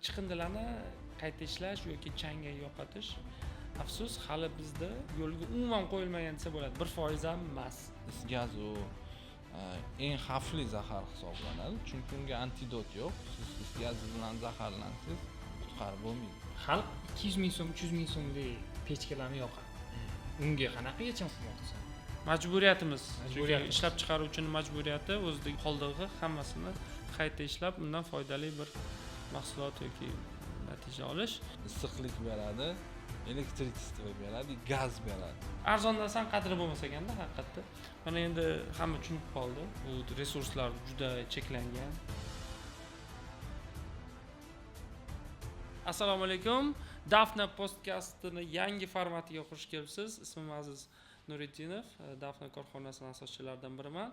chiqindilarni qayta ishlash yoki changga yo'qotish afsus hali bizda yo'lga umuman qo'yilmagan desa bo'ladi. 1% ham emas. Is gazu eng xavfli zahar hisoblanadi, chunki unga antidot yo'q. Siz is gaz bilan zaharlansangiz qutqarib bo'lmaydi. Xalq 200 ming so'm, 300 ming so'mlik pechkalarni yoqadi. Unga qanaqa yechim qilmoqchisan? Majburiyatimiz. Ishlab chiqaruvchining majburiyati o'zidagi qoldig'i hammasini qayta ishlab, undan foydali bir mahsulot yoki natija olish. Issiqlik beradi, elektrичество beradi, gaz beradi. Arzondan qadri bo'lmas ekanda haqiqatda. Mana endi hamma tushunib qoldi. Bu resurslar juda cheklangan. Assalomu alaykum. Dafna podcastining yangi formatiga xush kelibsiz. Ismim Aziz Nuriddinov, Dafna korxonasining asoschilaridan biriman.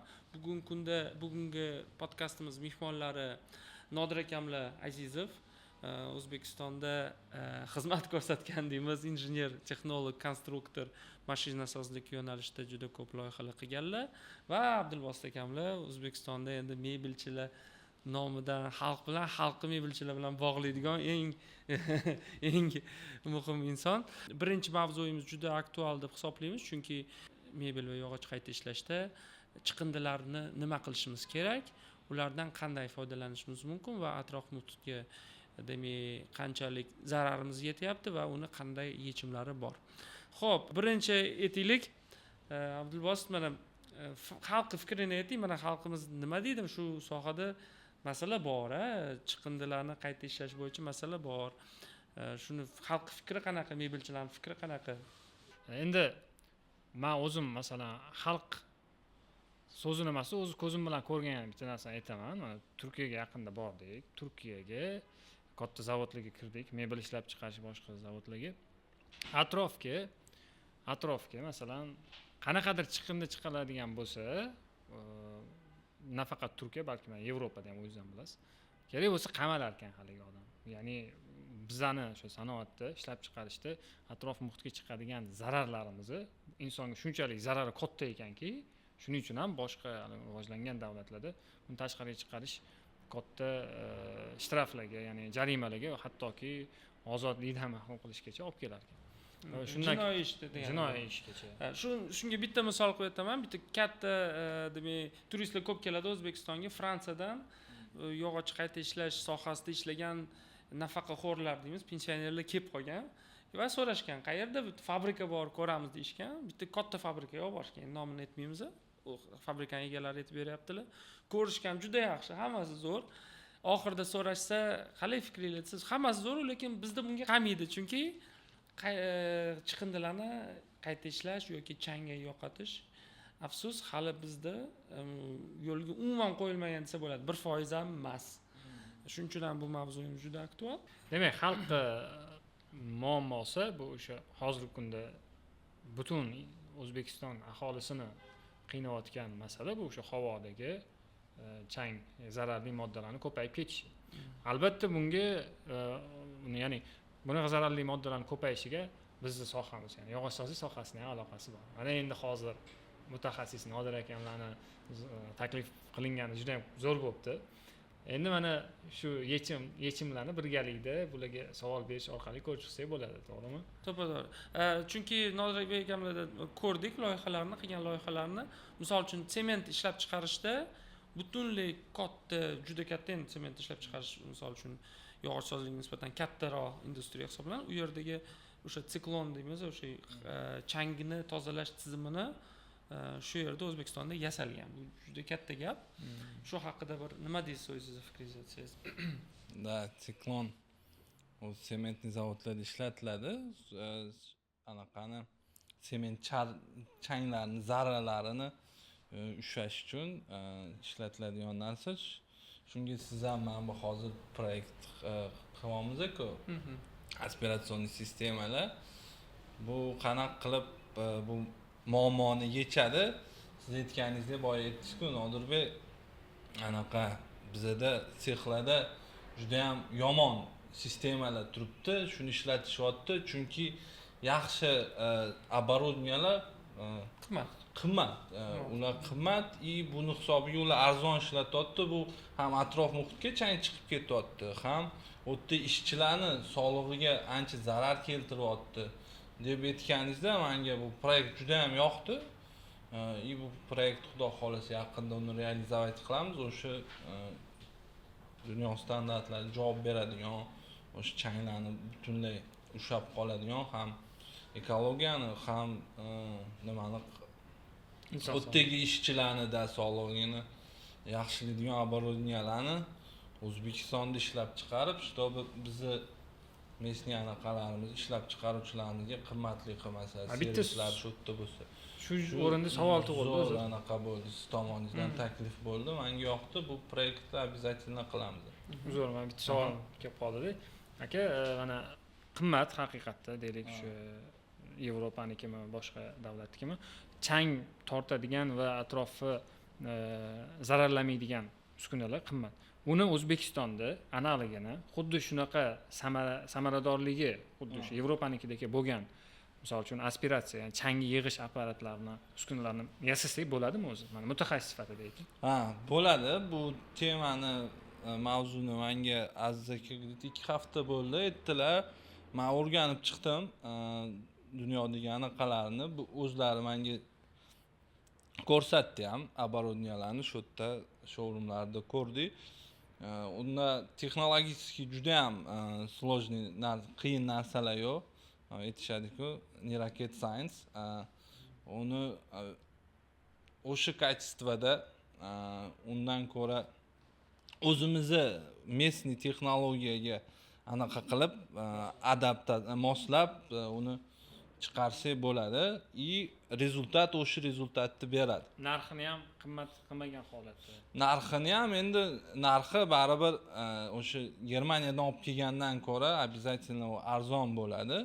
Bugungi podkastimiz mehmonlari Nodir akamlar Azizov, O'zbekistonda xizmat ko'rsatgan deymiz, injener, texnolog, konstruktor, mashinasozlik yo'nalishida juda ko'p loyihalar qilganlar va Abdulbosit akamlar O'zbekistonda endi mebelchilar nomidan xalqi mebelchilar bilan bog'laydigan eng muhim inson. Birinchi mavzuyimiz juda aktual deb hisoblaymiz, chunki mebel va yog'och qayta ishlashda chiqindilarni nima qilishimiz kerak, ulardan qanday foydalanishimiz mumkin va atrof muhitga demak qanchalik zararimiz yetyapti va uni qanday yechimlari bor. Xo'p, birinchi aytaylik, Abdulbosit, mana xalqning fikrini ayting, mana xalqimiz nima deydi shu sohada? Masala bor, chiqindilarni qayta ishlash bo'yicha masala bor. Shuni xalq fikri qanaqa, mebelchilarning fikri qanaqa? Endi men o'zim masalan xalq so'zini emas, o'z ko'zim bilan ko'rgan bitta narsani aytaman. Mana Turkiyaga yaqinda bordik. Turkiyaga katta zavodlarga kirdik, mebel ishlab chiqarish boshqa zavodlarga. Atrofga masalan qanaqadir chiqindi chiqaradigan bo'lsa, nafaqat Turkiya, balki Yevropada ham o'zingiz ham bilasiz. Kerak bo'lsa qamalar ekan haligi odam. Ya'ni bizani shu sanoatda ishlab chiqarishda atrof muhitga chiqadigan zararlarimizni insonga shunchalik zarari katta ekanki, shuning uchun ham boshqa rivojlangan davlatlarda uni tashqariga chiqarish katta shtraflarga, ya'ni jarimalarga va hattoki ozodlikdan mahrum qilishgacha olib kelar ekan. Jinoiy ish degan. Jinoiy ishgacha. Shunga bitta misol qo'yib aytaman. Bitta katta demak turistlar ko'p keladi O'zbekistonga, Fransiyadan yog'och qayta ishlash sohasida ishlagan nafaqaxo'rlar deymiz, pensionerlar kelib qolgan va so'rashgan, qayerda fabrika bor, ko'ramiz deyishgan. Bitta katta fabrikaga olib borishgan, nomini aytmaymiz. U fabrikaning egalari aytib beryaptilar. Ko'rishgan juda yaxshi, hammasi zo'r. Oxirida so'rashsa, qalay fikringiz desiz, hammasi zo'r, lekin bizda bunga qamaydi, chunki chiqindilarni qayta ishlash yoki changga yo'qotish afsus hali bizda yo'lga umuman qo'yilmagan desa bo'ladi. 1% ham emas. Shuning uchun ham bu mavzuyimiz juda aktual. Demak, xalqqa muammosi bu o'sha hozirgi kunda butun O'zbekiston aholisini qiynayotgan masala bu o'sha havodagi chang, zararli moddalarning ko'payib ketishi. Albatta bunga ya'ni bunaqa zararli moddalarning ko'payishiga bizning sohamiz, ya'ni yog'ochsozlik sohasining aloqasi bor. Mana endi hozir mutaxassis Nodir akamlarni taklif qilingani juda ham zo'r bo'libdi. Endi mana shu yechimlarni birgalikda bularga savol berish orqali ko'rib chiqsak bo'ladi, to'g'rimi? To'g'ri. Chunki Nodir akamlardan ko'rdik loyihalarni, qilgan loyihalarni. Misol uchun sement ishlab chiqarishda butunlay juda katta endi sement ishlab chiqarish misol uchun yog'ochsozlikka nisbatan kattaroq industriya hisoblanadi. U yerdagi o'sha siklon deymiz, o'sha changni tozalash tizimini shu yerda O'zbekistonda yasalgan. Bu juda katta gap. Shu haqida bir nima deysiz, o'zingiz fikringizni aytsangiz? Da, siklon o sementni zavodlarda ishlatiladi. Anaqani sement changlarini, zarralarini ushlash uchun ishlatiladigan narsa. Shunga siz ham mana bu hozir proyekt qilamiz-ku. Aspiratsion sistemalar bu qanaqa qilib bu muammoni yechadi? Siz aytganingizdek boya aytdingiz-ku, Nodirbek, anaqa bizda sexlarda juda ham yomon sistemalar turibdi, shuni ishlatishyapti, chunki yaxshi оборудованиялар qimmat. Ular qimmat, buni hisobiga ular arzon ishlatyapti. Bu ham atrof muhitga chang chiqib ketyapti, ham yerda ishchilarni sog'lig'iga ancha zarar keltiryapti deb aytganingizda menga bu proyekt juda ham yoqdi. Bu proyekt xudo xolasa yaqinda uni realizatsiya qilamiz. O'sha dunyo standartlariga javob beradigan, o'sha changlarni butunlay ushlab qoladigan, ham ekologiyani, ham nimani o'tdagi ishchilarni sog'lig'ini yaxshilaydigan оборудованияларni O'zbekistonda ishlab chiqarib, чтобы bizni местный anaqalarimiz ishlab chiqaruvchilarimizga qimmatli qilmasa, servislar shu yerda bo'lsa. Shu o'rinda savol tug'ildi o'zi. Anaqa bo'ldi, siz tomoningizdan taklif bo'ldi. Menga yoqdi, bu proyektni обязательно qilamiz. Uzr, men bitta savol kelib qoldi-da. Aka, mana qimmat haqiqatda deylik shu Yevropanikimi, boshqa davlatnikimi, chang tortadigan va atrofni zararlamaydigan uskunalar qimmat. Uni O'zbekistonda analogini xuddi shunaqa samaradorligi xuddi shu Yevropanikidagi bo'lgan, misol uchun aspiratsiya, ya'ni changni yig'ish apparatlarini, uskunalarni yasasak bo'ladimi o'zi? Mana mutaxassis sifatida ayting. Bo'ladi. Bu temani mavzuni menga Aziz aka 2 hafta bo'ldi aytdilar. Men o'rganib chiqdim dunyodagi anaqalarni. Bu o'zlari menga ko'rsatdi ham, оборудованияларni shu yerda showroomlarda ko'rdik. Unda texnologik juda ham сложный, qiyin narsalar yo'q. Aytishadi-ku, не rocket science. Uni o'sha kачествоda undan ko'ra o'zimizni местный texnologiyaga anaqa qilib, moslab uni chiqarsak bo'ladi. Rezultat o'sha rezultatni beradi. Narxini ham qimmat qilmagan holatda. Narxini ham endi narxi baribir o'sha Germaniyadan olib kelgandan ko'ra обязательно arzon bo'ladi.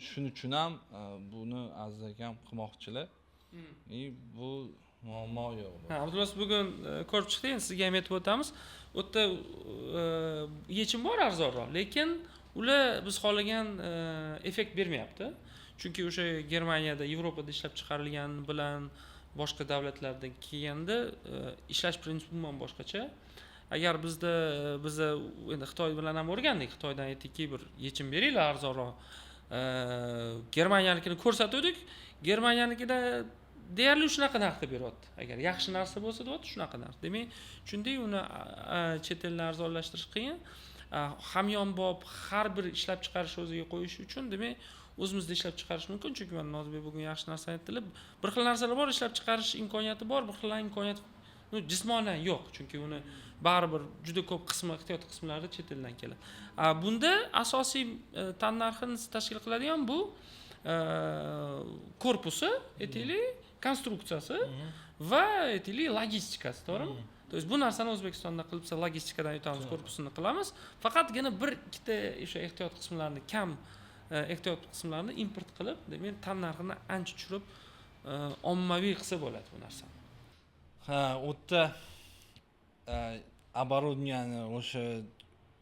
Shuning uchun ham buni Aziz akam qilmoqchilar. Bu muammo yo'q. Abdulaziz, bugun ko'rib chiqdik, sizga ham aytib o'tamiz. U yerda yechim bor arzonroq, lekin ular biz xohlagan effekt bermayapti. Chunki o'sha Germaniyada, Yevropada ishlab chiqarilgani bilan boshqa davlatlardan kelganda ishlash prinsipi umuman boshqacha. Agar biz endi Xitoy bilan ham o'rgandik, Xitoydan aytdikki, bir yechim beringlar arzonroq. Germaniyanikini ko'rsatdik. Germaniyanikida deyarli shunaqa narxda beryapti. Agar yaxshi narsa bo'lsa deyapti, shunaqa narx. Demak, shunday uni chet eldan arzonlashtirish qiyin. Hamyonbop har bir ishlab chiqarish o'ziga qo'yish uchun, demak, o'zimizda ishlab chiqarish mumkin. Chunki mana Nozibek bugun yaxshi narsa aytdilar. Bir xil narsalar bor, ishlab chiqarish imkoniyati bor, bir xil imkoniyat jismonan yo'q. Chunki uni baribir juda ko'p qismi, ehtiyot qismlari chet eldan keladi. Bunda asosiy tannarxini tashkil qiladigan bu korpusi, aytaylik, konstruksiyasi va aytaylik logistikasi, to'g'rimi? То есть bu narsani O'zbekistonda qilibsa logistikadan yutamiz, korpusini qilamiz. Faqatgina bir ikkita o'sha ehtiyot qismlarini ehtiyot qismlarini import qilib, demak, tan narxini ancha tushirib, ommaviy qilsa bo'ladi bu narsani. U yerda оборудованияni o'sha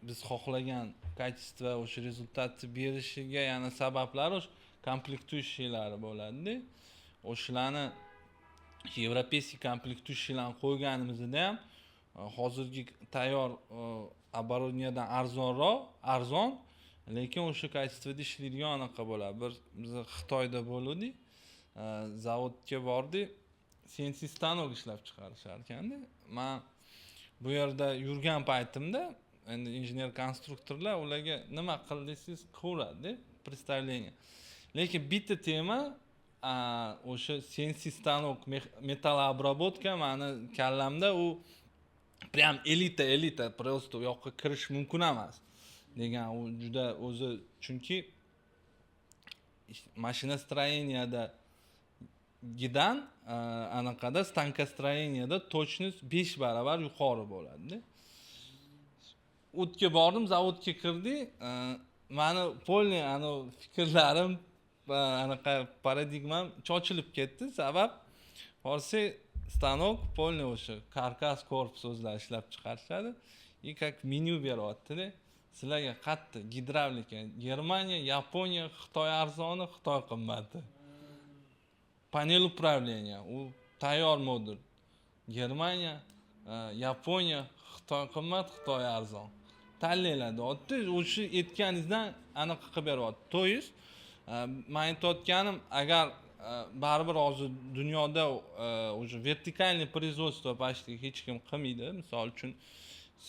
biz xohlagan качество, o'sha rezultatni berishiga yana sabablari o'sha komplektuющийлari bo'ladi-da. O'shalarni Европейский komplektuющийларni qo'yganimizda ham hozirgi tayyor оборудованияdan arzon, lekin o'sha kачествоda ishlaydigan anaqa bo'ladi. Biz Xitoyda bo'ldik, zavodga bordik, CNC stanok ishlab chiqarishar ekanda. Men bu yerda yurgan paytimda endi injener konstruktorlar ularga nima qil desangiz qilaveradi, представление. Lekin bitta tema o'sha CNC stanok metallobработка meni kallamda u prям elita, просто u yoqqa kirish mumkin emas degan, u juda o'zi, chunki mashinastроениеda gidan anaqada stankostроениеda точность 5 barobar yuqori bo'ladi. O'tga bordim, zavodga kirdik, meni polniy fikrlarim va anaqa paradigmam chochilib ketdi. Sabab forsi stanok polniy o'sha karkas korpus o'zlari ishlab chiqarishadi. И как menyu beryapti-da. Sizlarga qattiq gidravlika, Germaniya, Yaponiya, Xitoy arzoni, Xitoy qimmati. Panel управления, u tayyor modul. Germaniya, Yaponiya, Xitoy qimmat, Xitoy arzon. tanlayiladi. Oddiy o'sha aytganingizdan aniq qilib beryapti. To есть men aytayotganim, agar baribir hozir dunyoda o'sha vertikalniy производство почти hech kim qilmaydi. Misol uchun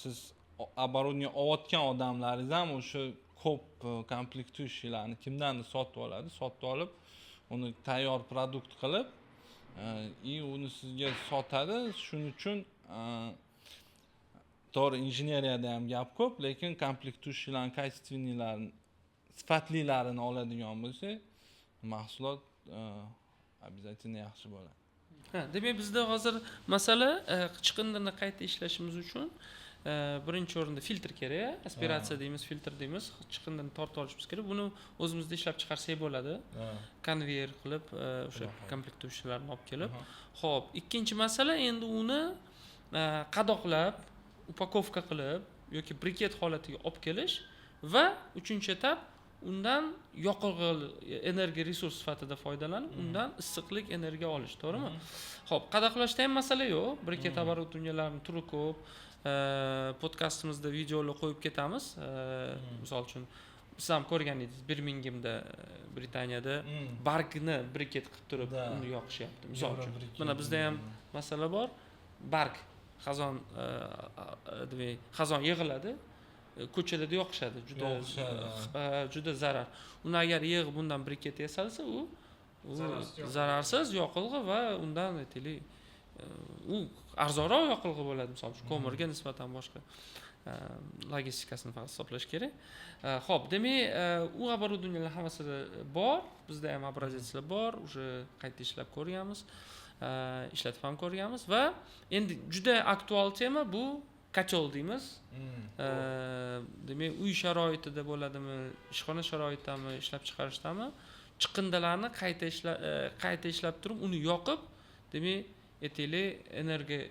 siz оборудование olayotgan odamlaringiz ham o'sha ko'p komplektuющийlarni kimdandir sotib oladi, sotib olib uni tayyor produkt qilib и uni sizga sotadi. Shuning uchun to'g'ri injeneriyada ham gap ko'p, lekin komplektuющийlarni, качественныйlarni, sifatlilarini oladigan bo'lsak, mahsulot обязательно yaxshi bo'ladi. Demak, bizda hozir masala chiqindini qayta ishlashimiz uchun birinchi o'rinda filtr kerak, aspiratsiya deymiz, filtr deymiz. Chiqindini tortib olishimiz kerak. Buni o'zimizda ishlab chiqarsak bo'ladi. Konveyer qilib, o'sha komplektuющийlarni olib kelib. Xo'p, ikkinchi masala endi uni qadoqlab, upakovka qilib yoki briket holatiga olib kelish va uchinchi etap undan yoqilg'i energiya resurs sifatida foydalanib, undan issiqlik energiya olish, to'g'rimi? Xo'p, qadoqlashda ham masala yo'q. Briket оборудованияларning turi ko'p. Podkastimizda videolar qo'yib ketamiz. Misol uchun siz ham ko'rgan edingiz, Birminghamda, Britaniyada bargni briket qilib turib uni yoqishyapti. Misol uchun. Mana bizda ham masala bor. Barg xazon yig'iladi. Ko'chalarda yoqishadi, juda zarar. Uni agar yig'ib bundan briket yasalsa, u zararsiz yoqilg'i va undan aytaylik, u arzonroq yoqilg'i bo'ladi, misol uchun ko'mirga nisbatan boshqa logistikasini faqat hisoblash kerak. Xo'p, demak, u оборудованиялар hammasida bor, bizda ham образецlar bor, o'sha qayta ishlab ko'rganmiz, ishlatib ham ko'rganmiz va endi juda aktual tema bu kachol deymiz. Demak, uy sharoitida bo'ladimi, ishxona sharoitidami, ishlab chiqarishdami, chiqindilarni qayta ishlab turib, uni yoqib, demak, aytaylik, energiya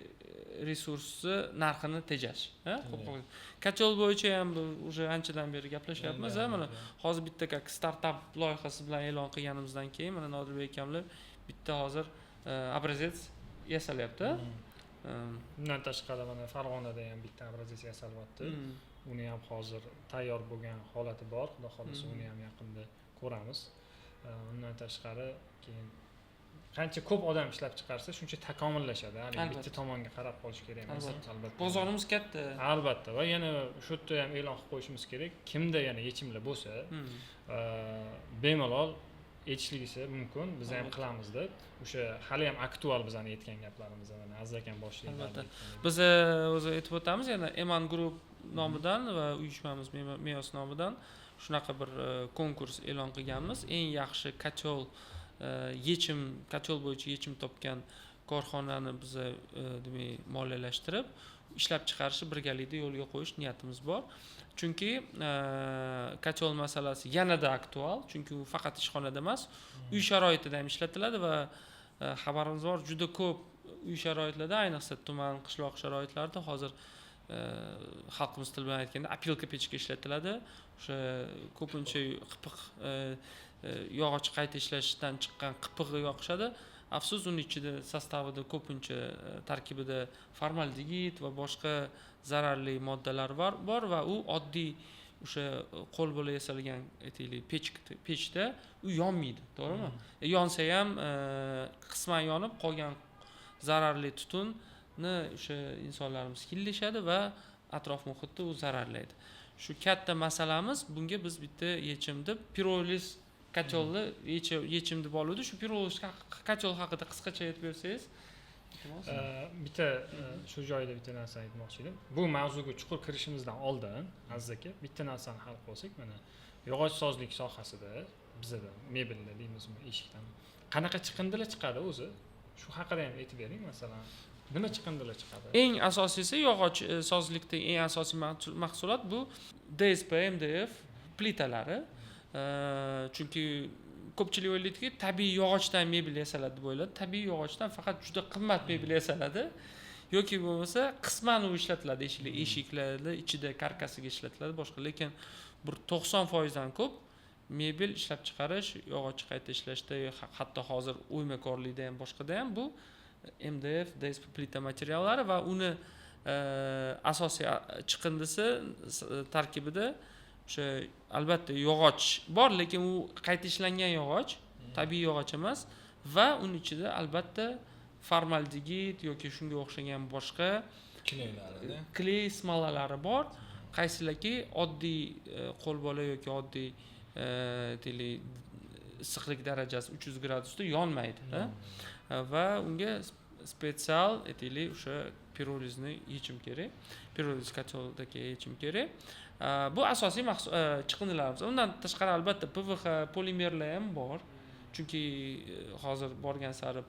resursi narxini tejash. Kachol bo'yicha ham o'sha anchadan beri gaplashyapmiz. Mana hozir bitta startap loyihasi bilan e'lon qilganimizdan keyin mana Nodirbek akamlar bitta hozir образец yasalyapti. Bundan tashqari mana Farg'onada ham bitta obrazец yasalyapti. Uni ham hozir tayyor bo'lgan holati bor. Xudo xolasa uni ham yaqinda ko'ramiz. Undan tashqari keyin qancha ko'p odam ishlab chiqarsa, shuncha takomillashadi. Ya'ni bitta tomonga qarab qolish kerak emas, albatta. Bozorimiz katta. Albatta va yana shu yerda ham e'lon qilib qo'yishimiz kerak. Kimda yana yechimlar bo'lsa, bemalol aytishligi mumkin, biz ham qilamiz deb. O'sha hali ham aktual bizlarning aytgan gaplarimiz mana Aziz akam boshlaydi. Biz o'zi aytib o'tamiz, yana Eman Group nomidan va uyushmamiz Meos nomidan shunaqa bir konkurs e'lon qilganmiz. Eng yaxshi kachol bo'yicha yechim topgan korxonani biz demak moliyalashtirib, ishlab chiqarishni birgalikda yo'lga qo'yish niyatimiz bor. Chunki kachol masalasi yanada aktual, chunki u faqat ishxonada emas, uy sharoitida ham ishlatiladi va xabarimiz bor, juda ko'p uy sharoitlarda, ayniqsa tuman, qishloq sharoitlarida hozir xalqimiz tili bilan aytganda apilka pechka ishlatiladi. O'sha ko'pincha qipiq yog'och qayta ishlashdan chiqqan qipig'i yoqishadi. Afsus, uning ichida sostavida ko'pincha tarkibida formaldegid va boshqa zararli moddalar bor va u oddiy o'sha qo'l bilan yasalgan aytaylik pechda u yonmaydi, to'g'rimi? Yonsa ham qisman yonib qolgan zararli tutunni o'sha insonlarimiz hillashadi va atrof muhitni u zararlaydi. Shu katta masalamiz, bunga biz bitta yechim deb piroliz kacholni yechim deb oluvdik. Shu piroliz kachol haqida qisqacha aytib bersangiz. Bitta shu joyda bitta narsa aytmoqchi edim. Bu mavzuga chuqur kirishimizdan oldin, Aziz aka, bitta narsani hal qilsak, mana yog'ochsozlik sohasida bizda mebelda deymizmi, eshikdan qanaqa chiqindilar chiqadi o'zi? Shu haqida ham aytib bering, masalan. Nima chiqindilar chiqadi? Eng asosiysi yog'och sozlikdagi eng asosiy mahsulot bu DSP, MDF plitalari. Chunki ko'pchilik o'ylaydiki, tabiiy yog'ochdan mebel yasaladi deb o'yladi. Tabiiy yog'ochdan faqat juda qimmat mebel yasaladi. Yoki bo'lmasa qisman u ishlatiladi, eshiklarda ichida karkasiga ishlatiladi, boshqa. Lekin bir 90% dan ko'p mebel ishlab chiqarish, yog'och qayta ishlashda, hatto hozir o'ymakorlikda ham boshqada ham bu MDF, DSP plita materiallari va uni asosiy chiqindisi tarkibida o'sha albatta yog'och bor, lekin u qayta ishlangan yog'och, tabiiy yog'och emas va uning ichida albatta formaldegid yoki shunga o'xshagan boshqa kley smolalari bor, qaysilaki oddiy qo'lbola yoki oddiy issiqlik darajasi 300 gradusda yonmaydi va unga spetsial o'sha pirolizni yechim kerak, piroliz koteldagi yechim kerak. Bu asosiy chiqindilarimiz. Undan tashqari albatta PVH polimerlar ham bor. Chunki hozir borgan sari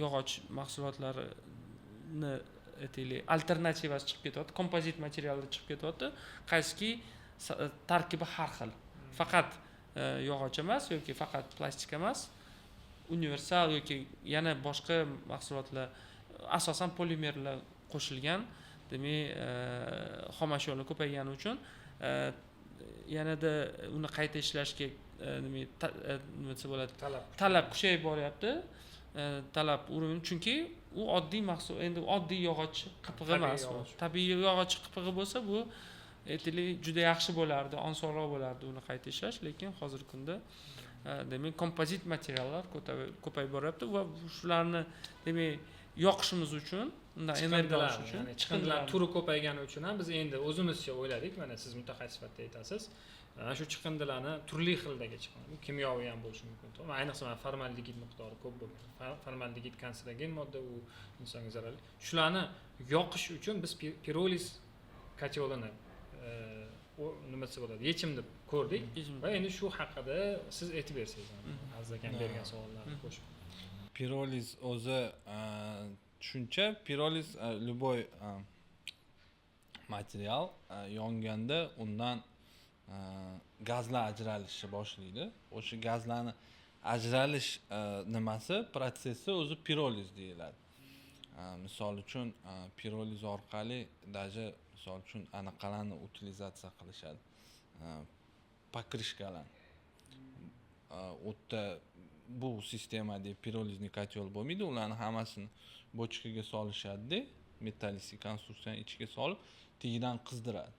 yog'och mahsulotlarini alternativasi chiqib ketyapti, kompozit materiallar chiqib ketyapti, qaysiki tarkibi har xil. Faqat yog'och emas yoki faqat plastik emas, universal yoki yana boshqa mahsulotlar, asosan polimerlar qo'shilgan, demak, xomashyolar ko'paygani uchun yanada uni qayta ishlashga nima desa bo'ladi, talab kuchayib boryapti. Talab urin, chunki u oddiy mahsul, endi oddiy yog'och qipig'i emas, tabiiy yog'och qipig'i bo'lsa bu juda yaxshi bo'lardi, osonroq bo'lardi uni qayta ishlash, lekin hozirgi kunda demak kompozit materiallar ko'payib boryapti va shularni demak yoqishimiz uchun, undan energiya olish uchun, ya'ni chiqindilar turi ko'paygani uchun ham biz endi o'zimizcha o'yladik, mana siz mutaxassis sifatida aytasiz. Ana shu chiqindilarni turli xildagi chiqindi, kimyoviy ham bo'lishi mumkin. Ayniqsa formaldegid miqdori ko'p bo'lgan. Formaldegid kanserogen modda, u insonga zararli. Shularni yoqish uchun biz piroliz kotelini nima desa bo'ladi, yechim deb ko'rdik va endi shu haqida siz aytib bersangiz, Aziz akam bergan savollarni qo'shib. Piroliz o'zi tushuncha, piroliz любой material yonganda undan gazlar ajralishni boshlaydi. O'sha gazlarni ajralish nimasi, protsessi o'zi piroliz deyiladi. Misol uchun piroliz orqali даже misol uchun anaqalarni utilizatsiya qilishadi. Pokrishkalar. O'tda bu sistemada pirolizli kotel bo'lmaydi, ularni hammasini bochkaga solishadi, metallist konstruksiyani ichiga solib, tagidan qizdiradi.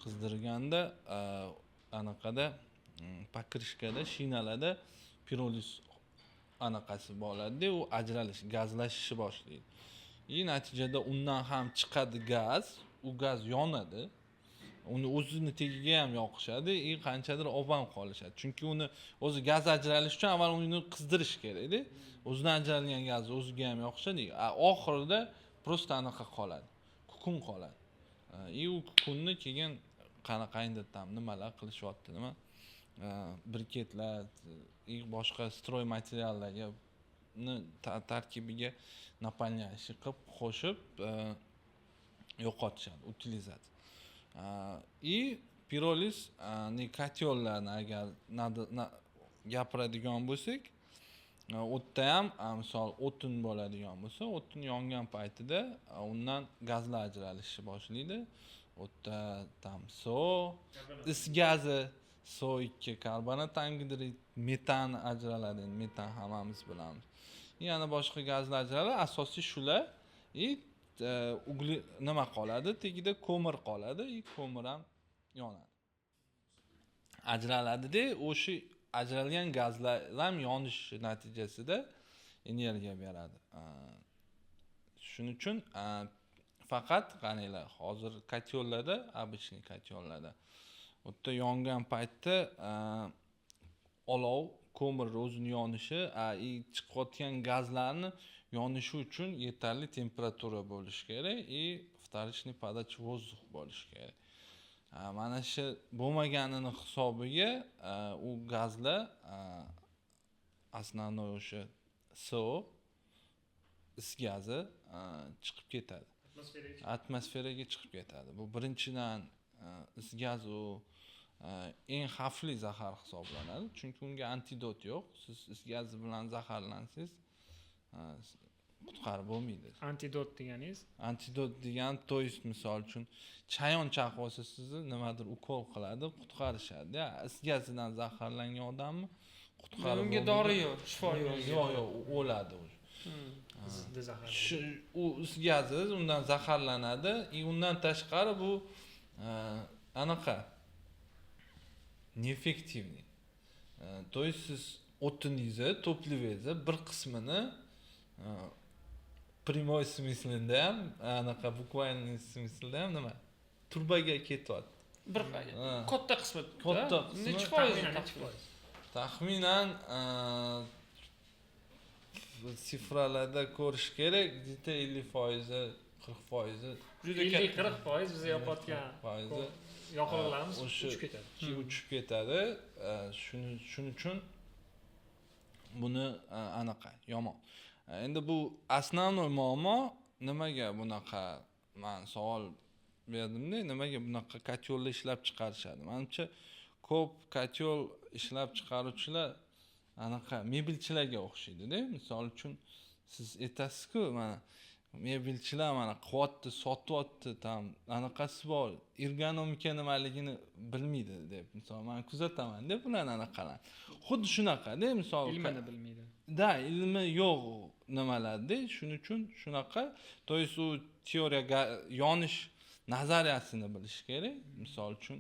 Qizdirganda anaqada pokrishkada, shinalarda piroliz anaqasi bo'ladi, u ajralish, gazlashishni boshlaydi. Natijada undan ham chiqadi gaz, u gaz yonadi. Uni o'zini tagiga ham yoqishadi, qanchadir obam qolishadi. Chunki uni o'zi gaz ajralish uchun avval uni qizdirish kerak-da. O'zidan ajralgan gazni o'ziga ham yoqishadi. Oxirida prosta anaqa qoladi. Kukun qoladi. U kukunni keyin qanaqandir tam nimalar qilishyapti, nima? Briketlar, boshqa stroy materiallarga tarkibiga naполняющий qilib qo'shib yo'qotishadi, utilizatsiya. Piroliz kotellarni agar gapiradigan bo'lsak, o'tda ham misol o'tin bo'ladigan bo'lsa, o'tin yongan paytida undan gazlar ajralishni boshlaydi. O'tda tam is gazi, SO2, karbonat angidrid, metan ajraladi. Metan hammamiz bilamiz. Yana boshqa gazlar ajraladi, asosiy shular. Nima qoladi? Tagida ko'mir qoladi, ko'mir ham yonadi. Ajraladi-da, o'sha ajralgan gazlar ham yonish natijasida energiya beradi. Shuning uchun faqat qaranglar, hozir kotellarda, обычный kotellarda o'tda yongan paytda olov, ko'mir o'zini yonishi, chiqayotgan gazlarni yonishi uchun yetarli temperatura bo'lishi kerak вторичный подача воздух bo'lishi kerak. Mana shu bo'lmaganini hisobiga u gazlar основной o'sha CO is gazi chiqib ketadi. Atmosferaga chiqib ketadi. Bu birinchidan is gaz u eng xavfli zahar hisoblanadi, chunki unga antidot yo'q. Siz is gazi bilan zaharlansangiz qutqarib bo'lmaydi. Antidot deganingiz? Antidot degan, to есть misol uchun chayon chaqib olsa sizni nimadir ukol qiladi, qutqarishadi. Is gazidan zaharlangan odamni qutqarib unga dori yo'q, shifo yo'q. Yo'q, o'ladi u. ziddi zahar. u is gazi undan zaharlanadi. Undan tashqari bu anaqa neeffektivniy. То есть siz o'tiningizni, to'pligingizni bir qismini прямой смыслida ham, anaqa буквальный смыслida ham nima? Turbaga ketyapti. Bir katta qismi. Katta qismi. Necha foiz? Taxminan sifralarda ko'rish kerak, где-то 50%, 40%. Juda 50-40% biz yopayotgan yoqilg'ilarimiz uchib ketadi. Uchib ketadi. Shuning uchun buni anaqa yomon. Endi bu основной muammo nimaga bunaqa men savol berdimda, nimaga bunaqa kotyolni ishlab chiqarishadi? Menimcha ko'p kotyol ishlab chiqaruvchilar anaqa mebelchilarga o'xshaydi-da. Misol uchun siz aytasiz-ku, mana mebelchilar mana qilyapti, sotyapti, tam anaqasi bor, ergonomika nimaligini bilmaydi deb. Misol men kuzataman-da bularni anaqalar. Xuddi shunaqa-da, misol Ilmini bilmaydi. Da, ilmi yo'q nimalarda, shuning uchun shunaqa. То есть u teoriya yonish nazariyasini bilish kerak. Misol uchun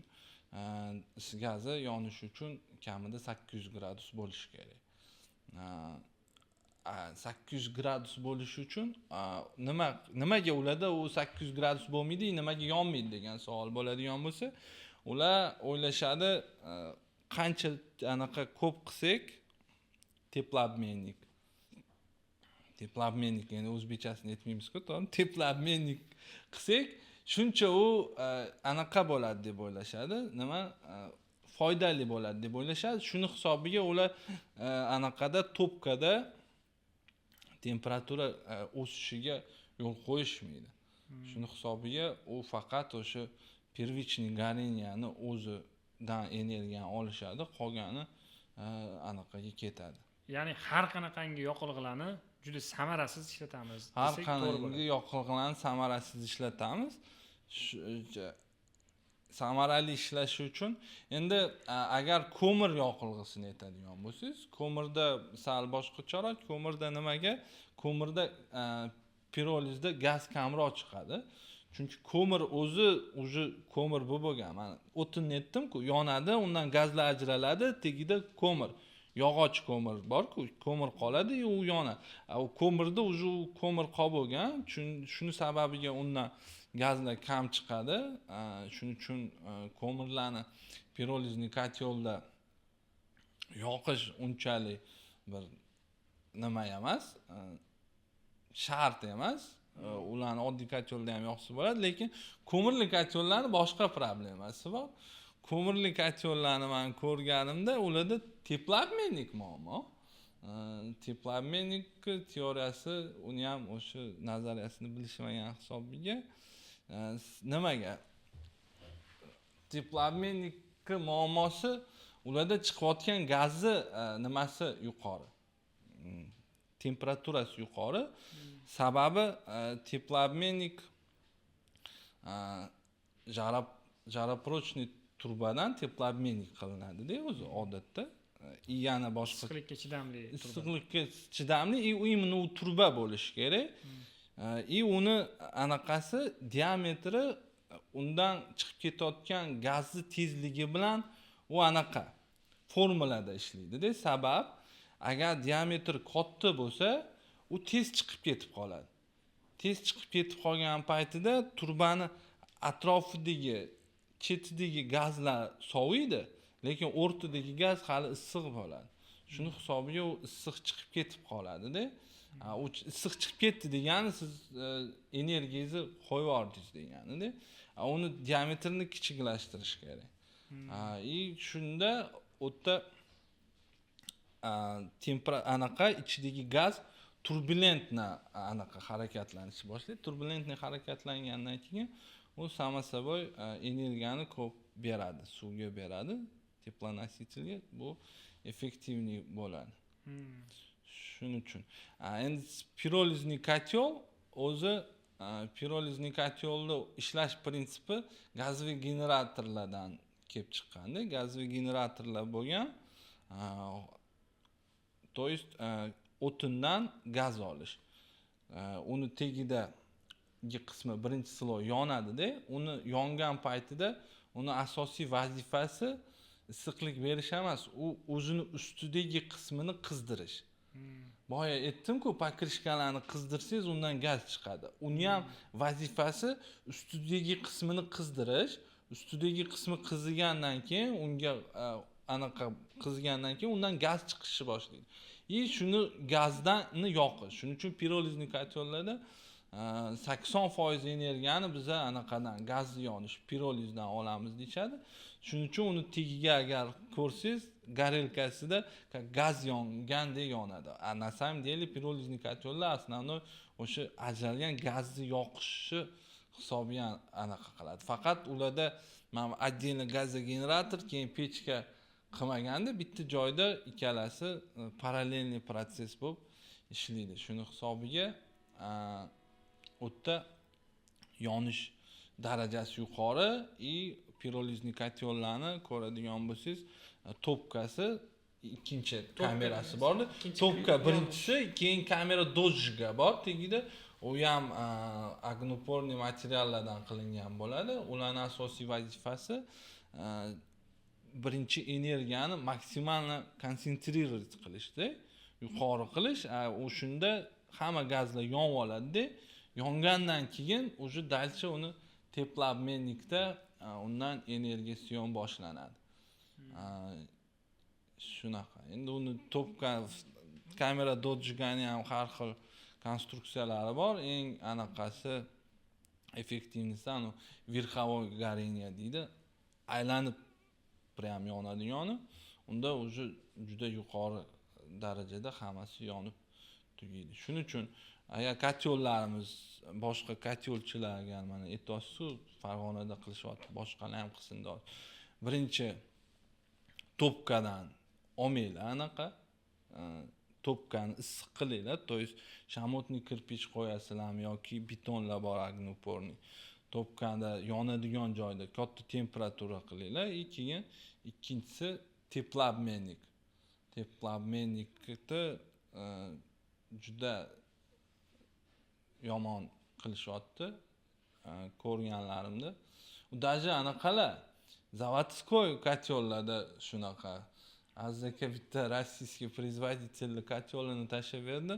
is gazi yonish uchun kamida 800 gradus bo'lishi kerak. 800 gradus bo'lishi uchun nimaga ularda u 800 gradus bo'lmaydi, nimaga yonmaydi degan savol bo'ladigan bo'lsa, ular o'ylashadi, qancha anaqa ko'p qilsak teplobmennik. Teplobmennik, ya'ni o'zbekchasini aytmaymiz-ku, to'g'rimi? Teplobmennik qilsak, shuncha u anaqa bo'ladi deb o'ylashadi. Nima? Foydali bo'ladi deb o'ylashadi. Shuni hisobiga ular anaqada topkada temperatura o'sishiga yo'l qo'yishmaydi. Shuni hisobiga u faqat o'sha первичный горениyaning o'zidan energiyani olishadi, qolgani anaqaga ketadi. Ya'ni har qanaqangi yoqilg'ilarni juda samarasiz ishlatamiz. Har qanaqangi yoqilg'ilarni samarasiz ishlatamiz. Samarali ishlashi uchun endi agar ko'mir yoqilg'isini aytadigan bo'lsangiz, ko'mirda sal boshqacharoq, ko'mirda nimaga? Ko'mirda pirolizda gaz kamroq chiqadi. Chunki ko'mir o'zi ko'mir bo'lgan. Mana o'tinni aytdim-ku, yonadi, undan gazlar ajraladi, tagida ko'mir. Yog'och ko'mir bor-ku, ko'mir qoladi, u yonadi. U ko'mirda ko'mir qolib bo'lgan, shuni sababiga undan gazlar kam chiqadi. Shuning uchun ko'mirlarni pirolizniy kotyolda yoqish unchalik bir nima emas, shart emas. Ularni oddiy kotyolda ham yoqsa bo'ladi, lekin ko'mirli kotyollarning boshqa problemasi bor. Ko'mirli kotyollarni men ko'rganimda ularda teplobmennik muammo. Teplobmennik teoriyasi, uni ham o'sha nazariyasini bilishmagan hisobiga nimaga? Teplobmennik muammosi ularda chiqayotgan gazni nimasi yuqori. Temperaturasi yuqori. Sababi teplobmennik жаропрочный turbadan teplobmennik qilinadi-da o'zi odatda. Yana boshqa issiqlikka chidamli turba. Issiqlikka chidamli, imенно u turba bo'lishi kerak. Uni anaqasi diametri undan chiqib ketayotgan gazni tezligi bilan u anaqa formulada ishlaydi-da. Sabab agar diametri katta bo'lsa, u tez chiqib ketib qoladi. Tez chiqib ketib qolgan paytida turbani atrofidagi, chetidagi gazlar soviydi, lekin o'rtadagi gaz hali issiq bo'ladi. Shuni hisobiga u issiq chiqib ketib qoladi-da. U issiq chiqib ketdi degani siz energiyangizni qo'yib yubordingiz degani-da. Uni diametrini kichiklashtirish kerak. Shunda o'tda anaqa ichidagi gaz turbulentni anaqa harakatlanishi boshlaydi. Turbulentni harakatlangandan keyin u samo собой energiyani ko'p beradi, suvga beradi, teplonосительga, bu effektivniy bo'ladi. Shuning uchun. Endi pirolizniy kotyol o'zi pirolizniy kotyolni ishlash prinsipi gazli generatorlardan kelib chiqqanda, gazli generatorlar bo'lgan, то есть o'tindan gaz olish. uni tagidagi qismi birinchi sloj yonadi-da, uni yongan paytida uni asosiy vazifasi issiqlik berish emas, u o'zini ustidagi qismini qizdirish. Boya aytdim-ku, pokrishkalarni qizdirsangiz undan gaz chiqadi. Uni ham vazifasi ustidagi qismini qizdirish. Ustidagi qismi qizigandan keyin unga anaqa qizigandan keyin undan gaz chiqishni boshlaydi. Shuni gazni yoqish. Shuning uchun pirolizli kotellarda 80% energiyani biz anaqadan gazli yonish pirolizdan olamiz deyshadi. Shuning uchun uni tagiga agar ko'rsangiz, garelkasida gaz yongandek yonadi. Na samом деле pirolizli kotellar основной o'sha ajralgan gazni yoqishi hisobiga anaqa qiladi. Faqat ularda mana отдельно gazogenerator, keyin pechka qilmaganda bitta joyda ikkalasi parallelniy proses bo'lib ishlaydi. Shuni hisobiga o'tda yonish darajasi yuqori pirolizli kotellarni ko'radigan bo'lsangiz, topkasi ikkinchi kamerasi bor. Topka birinchisi, keyin kamera dojga bor tagida. U ham agnoporniy materiallardan qilingan bo'ladi. Ularning asosiy vazifasi birinchi energiyani maksimalni konsentrировать qilishda, yuqori qilish. O'shunda hamma gazlar yonib oladi-da, yongandan keyin o'sha dalcha uni teplobmennikda undan energiya siyon boshlanadi. Shunaqa. Endi uni topka kamera dojgani ham har xil konstruksiyalari bor. Eng anaqasi effektivnisi anu верховой горение deydi. Aylanib prям yonadi. Unda o'zi juda yuqori darajada hammasi yonib tugaydi. Shuning uchun agar kotellarimiz boshqa kotelchilarga mana aytasiz, Farg'onada qilishyapti, boshqalar ham qilsin deydi. Birinchi topkadan olmanglar anaqa topkani issiq qilinglar, to есть shamotniy kirpich qo'yasizlarmi yoki betonlar bor agnoporniy. Topkada yonadigan joyda katta temperatura qilinglar. Keyin ikkinchisi teplobmennik. Teplobmennikni juda yomon qilishyapti ko'rganlarimda. U даже anaqalar заводской kotellarda shunaqa. Azdaka bitta rossiyskiy производительli kotelni tashlab berdi.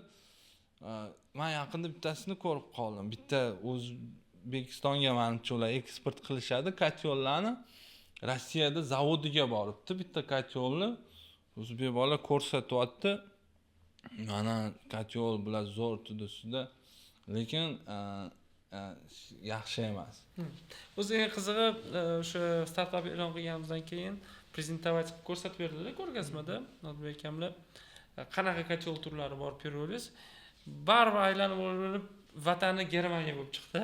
Men yaqinda bittasini ko'rib qoldim. Bitta O'zbekistonga menimcha ular eksport qilishadi kotellarni. Rossiyada zavodiga boribdi bitta kotelni. O'zbek bola ko'rsatyapti. Mana kotel bular zo'r tudisida, lekin yaxshi emas. O'zi eng qizig'i o'sha startap e'lon qilganimizdan keyin prezentovat qilib ko'rsatib berdilar ko'rgazmada. Nodbek akamlar qanaqa kotel turlari bor piroliz. Baribir aylanib o'rnib vatani Germaniya bo'lib chiqdi.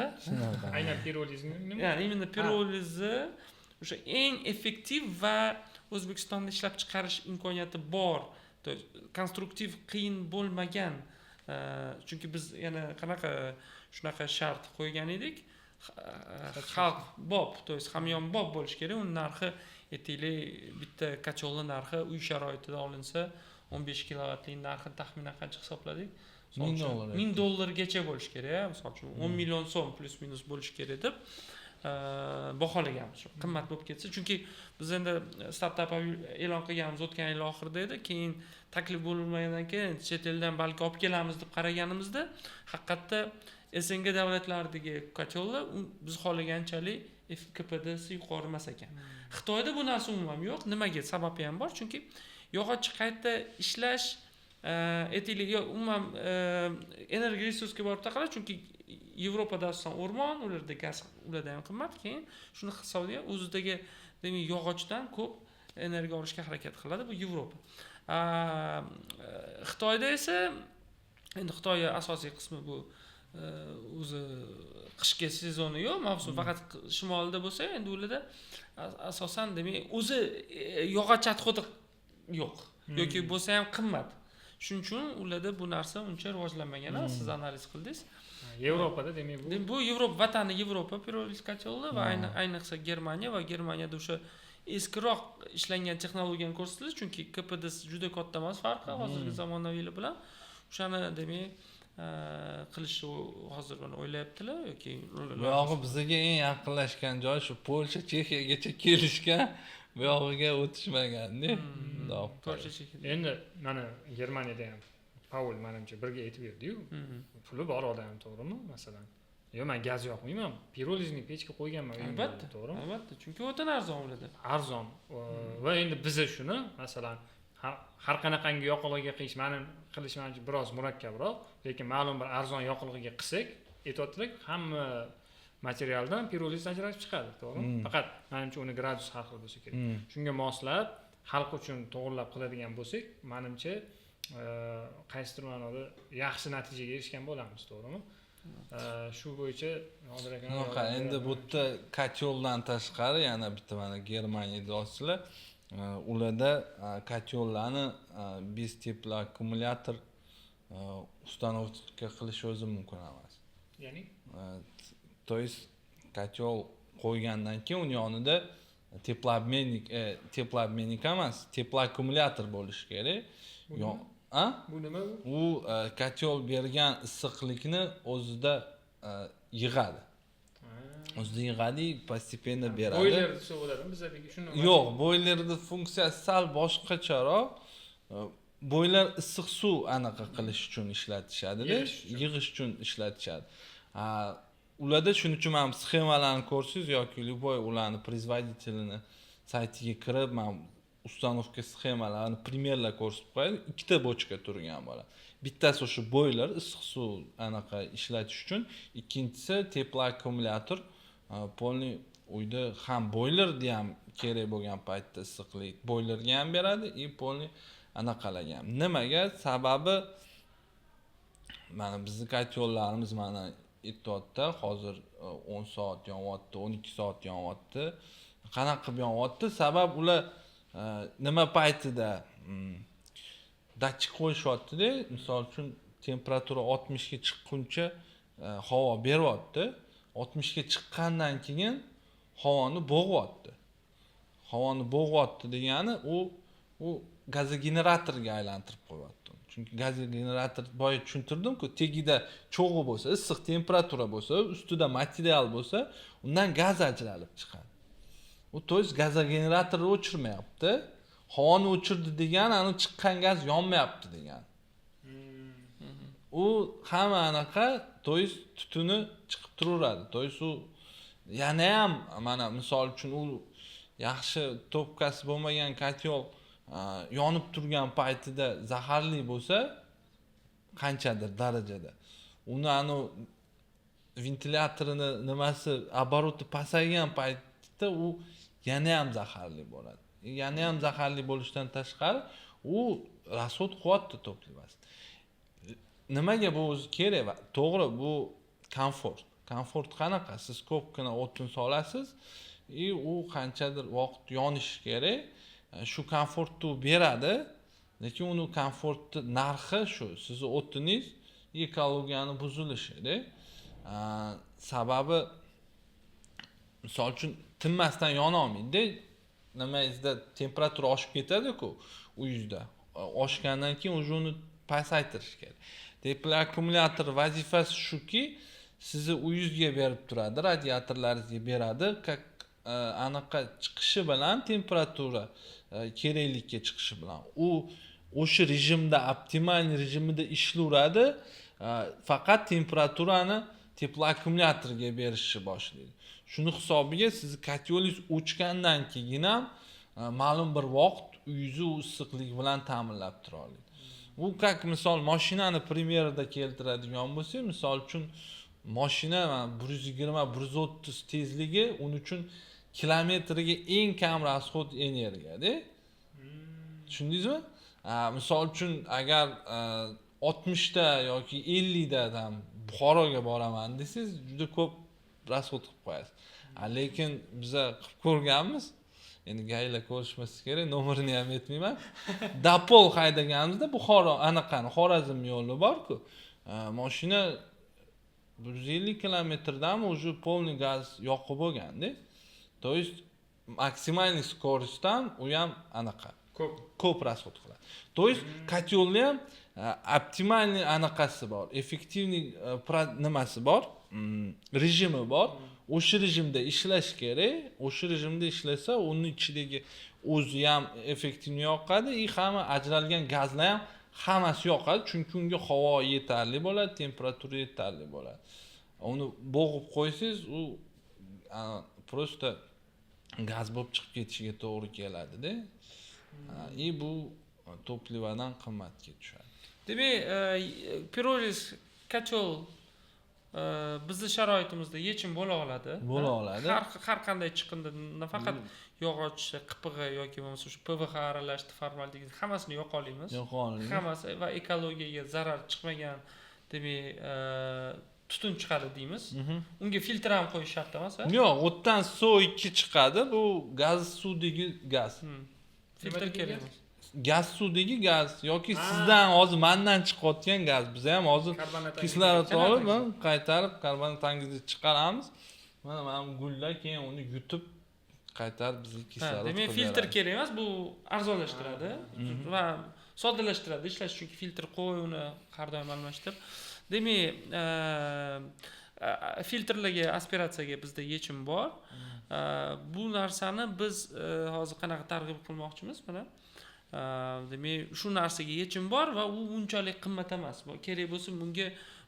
Aynan pirolizmi? Ya'ni именно pirolizni o'sha eng effektiv va O'zbekistonda ishlab chiqarish imkoniyati bor, konstruktiv, qiyin bo'lmagan. Chunki biz yana qanaqa shunaqa shart qo'ygan edik. Xalq bob, to есть hamyonbop bo'lish kerak. Uning narxi aytaylik, bitta kotelning narxi uy sharoitida olinsa 15 kilovatlik narxini taxminan qancha hisobladik? $1000 bo'lish kerak. Misol uchun 10 million so'm plus minus bo'lish kerak deb baholaganmiz. Qimmat bo'lib ketsa, chunki biz endi startap e'lon qilganimiz o'tgan yil oxirida edi. Keyin taklif bo'lmagandan keyin chet eldan balki olib kelamiz deb qaraganimizda, haqiqatda SNG davlatlaridagi kotellar biz xohlaganchalik KPDsi yuqori emas ekan. Xitoyda bu narsa umuman yo'q. Nimaga? Sababi ham bor, chunki yog'ochni qayta ishlash aytaylik, umuman energiya resursiga borib taqaladi, chunki Yevropada asosan o'rmon, ularda gaz ularda ham qimmat. Keyin shuni hisobiga o'zidagi demak yog'ochdan ko'p energiya olishga harakat qiladi bu Yevropa. Xitoyda esa endi Xitoy asosiy qismi bu o'zi qishki sezoni yo'q, mavsum faqat shimolda bo'lsa, endi ularda asosan demak o'zi yog'och отходi yo'q yoki bo'lsa ham qimmat. Shuning uchun ularda bu narsa uncha rivojlanmagan, siz analiz qildingiz. Yevropada demak bu Yevropa vatani, Yevropa piroliz kotellar va ayniqsa Germaniyada o'sha eskiroq ishlangan texnologiyani ko'rsatdi, chunki KPDsi juda katta emas farqi hozirgi zamonaviylar bilan. O'shani demak qilishni hozir o'ylayaptilar yoki Bu yog'i bizga eng yaqinlashgan joy shu Polsha, Chexiyagacha kelishgan, bu yog'iga o'tishmaganda. Polsha Chexiya. Endi mana Germaniyada ham Paul menimcha birga aytib berdi-yu. Puli bor odam, to'g'rimi? Masalan, yo men gaz yoqmayman, pirolizni pechga qo'yganman uyimda, to'g'rimi? Albatta, chunki o'tin arzon bo'ladi. Arzon. Va endi biz shuni, masalan, har qanaqangi yoqilg'iga qiyish meni qilish menimcha biroz murakkabroq, lekin ma'lum bir arzon yoqilg'iga qilsak, aytayotdik, hamma materialdan piroliz ajralib chiqadi, to'g'rimi? Faqat menimcha uni gradus har xil bo'lsa kerak. Shunga moslab, xalq uchun to'g'rilab qiladigan bo'lsak, menimcha qaysidir ma'noda yaxshi natijaga erishgan bo'lamiz, to'g'rimi? Shu bo'yicha hozir aka endi bu yerda kotyoldan tashqari yana bitta mana Germaniyada olsalar, ularda kotyollarni без теплоаккумулятор установка qilish o'zi mumkin emas. Ya'ni То есть kotyol qo'ygandan keyin uni yonida teplообменник emas, teplоаккумулятор bo'lishi kerak. bu nima bu? U kotyol bergan issiqlikni o'zida yig'adi. O'zida yig'adi, postepенно beradi. Boiler desa bo'ladimi bizadagi shuni? Yo'q, boilerning funksiyasi sal boshqacharoq. Boiler issiq suv anaqa qilish uchun ishlatishadi-da, yig'ish uchun ishlatishadi. Ularda shuning uchun ham sxemalarni ko'rsangiz yoki любой ularni производителini saytiga kirib, men установка sxemalarini primerlar ko'rsatib qo'yadi. Ikkita bochka turgan bo'ladi. Bittasi o'sha boiler issiq suv anaqa ishlatish uchun, ikkinchisi teplоаккумулятор. Polni uyda ham boilerda ham kerak bo'lgan paytda issiqlik boilerga ham beradi, polni anaqalarga ham. Nimaga? Sababi mana bizning kotyollarimiz mana aytyapti, hozir 10 soat yonyapti, 12 soat yonyapti. Qanaqa qilib yonyapti? Sabab ular nima paytida datchik qo'yishyapti-da, misol uchun temperatura 60 ga chiqquncha havo beryapti. 60 ga chiqqandan keyin havoni bo'g'yapti. Havoni bo'g'yapti degani u gazogeneratorga aylantirib qo'yapti. Chunki gazogenerator boya tushuntirdim-ku, tagida cho'g'i bo'lsa, issiq temperatura bo'lsa, ustida material bo'lsa, undan gaz ajralib chiqadi. U to'ys gazogeneratorni o'chirmayapti. Havoni o'chirdi degani, ani chiqqan gaz yonmayapti degani. U hamma anaqa to'ys tutuni chiqib turaveradi. To'ys u yana ham mana misol uchun u yaxshi topkasi bo'lmagan kotyol yonib turgan paytida zaharli bo'lsa, qanchadir darajada, uni anu ventilyatorni nimasi обороты pasaygan paytda u yana ham zaharli bo'ladi. Yana ham zaharli bo'lishidan tashqari u rasxod qilyapti to'playapti. Nimaga bu o'zi kerak? To'g'ri, bu komfort. Komfort qanaqa? Siz ko'pgina o'tin solasiz, u qanchadir vaqt yonishi kerak. Shu komfortni beradi, lekin uni komfortni narxi shu, sizning o'tiningiz ekologiyani buzilishi-da. Sababi misol uchun tinmasdan yona olmaydi. Nimangizda temperatura oshib ketadi-ku uyingizda. Oshgandan keyin uni pasaytirish kerak. Teplоаккумулятор vazifasi shuki, sizni uyingizga berib turadi, radiatorlaringizga beradi, anaqa chiqishi bilan temperatura keraklikka chiqishi bilan u o'sha rejimda, optimal rejimida ishlayveradi, faqat temperaturani teplоаккумуляторga berishni boshlaydi. Shuni hisobiga siz kotyolingiz o'chgandan keyin ham ma'lum bir vaqt uyingizni issiqlik bilan ta'minlab tura oladi. Bu как misol mashinani primerida keltiradigan bo'lsak, misol uchun mashina 120-130 tezligi uning uchun kilometriga eng kam rasxod energiya-da. Tushundingizmi? Misol uchun agar 60 ta yoki 50 da ham Buxoroga boraman desangiz, juda ko'p rasxod qilib qo'yasiz. Lekin biz qilib ko'rganmiz. Endi gaylar ko'rishmasa kerak, nomerini ham aytmayman. Dapol haydaganimizda Buxoro anaqani Xorazm yo'li bor-ku. Mashina 150 kilometrdan уже полный gaz yoqib bo'lganda. То есть максимальный скоростьdan u ham anaqa. ko'p расход qiladi. То есть kotyolni ham optimalniy anaqasi bor, effektivniy nimasi bor, rejimi bor. O'sha rejimda ishlash kerak. O'sha rejimda ishlasa, uning ichidagi o'zi ham effektivniy yoqadi, hamma ajralgan gazlar ham hammasi yoqadi, chunki unga havo yetarli bo'ladi, temperatura yetarli bo'ladi. Uni bo'g'ib qo'ysangiz, u просто gaz bo'lib chiqib ketishiga to'g'ri keladi-da. Bu toplivadan qimmatga tushadi. Demak, piroliz kotyol bizni sharoitimizda yechim bo'la oladi. Bo'la oladi. Har qanday chiqindi, nafaqat yog'och, qipig'i yoki bo'lmasa shu PVH aralashdi formaldegid hammasini yoqa olamiz. Yoqa olamiz. Hammasi va ekologiyaga zarar chiqmagan, demak, tutun chiqadi deymiz. Unga filtr ham qo'yish shart emas, a? Yo'q, o'tdan SO2 chiqadi, bu gaz suvdagi gaz. Filtr kerak emas. Gaz suvdagi gaz yoki sizdan hozir mendan chiqayotgan gaz. Biz ham hozir kislorod olib, qaytarib karbonatangizga chiqaramiz. Mana gullar keyin uni yutib qaytarib bizga kislorod qiladi. Demak, filtr kerak emas, bu arzonlashtiradi va soddalashtiradi ishlash, chunki filtr qo'y, uni har doim almashtir. Demak, filtrlarga, aspiratsiyaga bizda yechim bor. Bu narsani biz hozir qanaqa targ'ib qilmoqchimiz, mana. Demak, shu narsaga yechim bor va u unchalik qimmat emas. Kerak bo'lsa, bunga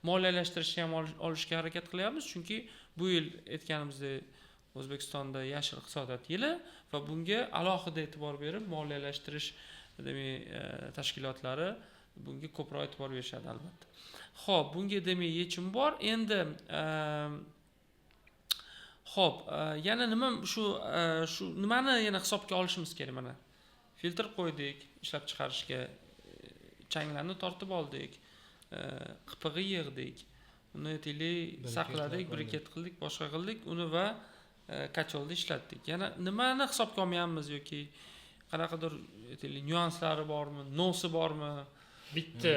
moliyalashtirishni ham olishga harakat qilyapmiz, chunki bu yil aytganimizdek O'zbekistonda yashil iqtisodiyot yili va bunga alohida e'tibor berib, moliyalashtirish demak tashkilotlari bunga ko'proq e'tibor berishadi albatta. Xo'p, bunga demak yechim bor. Endi xo'p, yana nima shu nimani yana hisobga olishimiz kerak mana? Filtr qo'ydik, ishlab chiqarishga changlarni tortib oldik, qipig'i yig'dik, uni aytaylik saqladik, briket qildik, boshqa qildik, uni va kotyolda ishlatdik. Yana nimani hisobga olmayapmiz yoki qanaqadir aytaylik nyuanslari bormi, nosi bormi? Bitta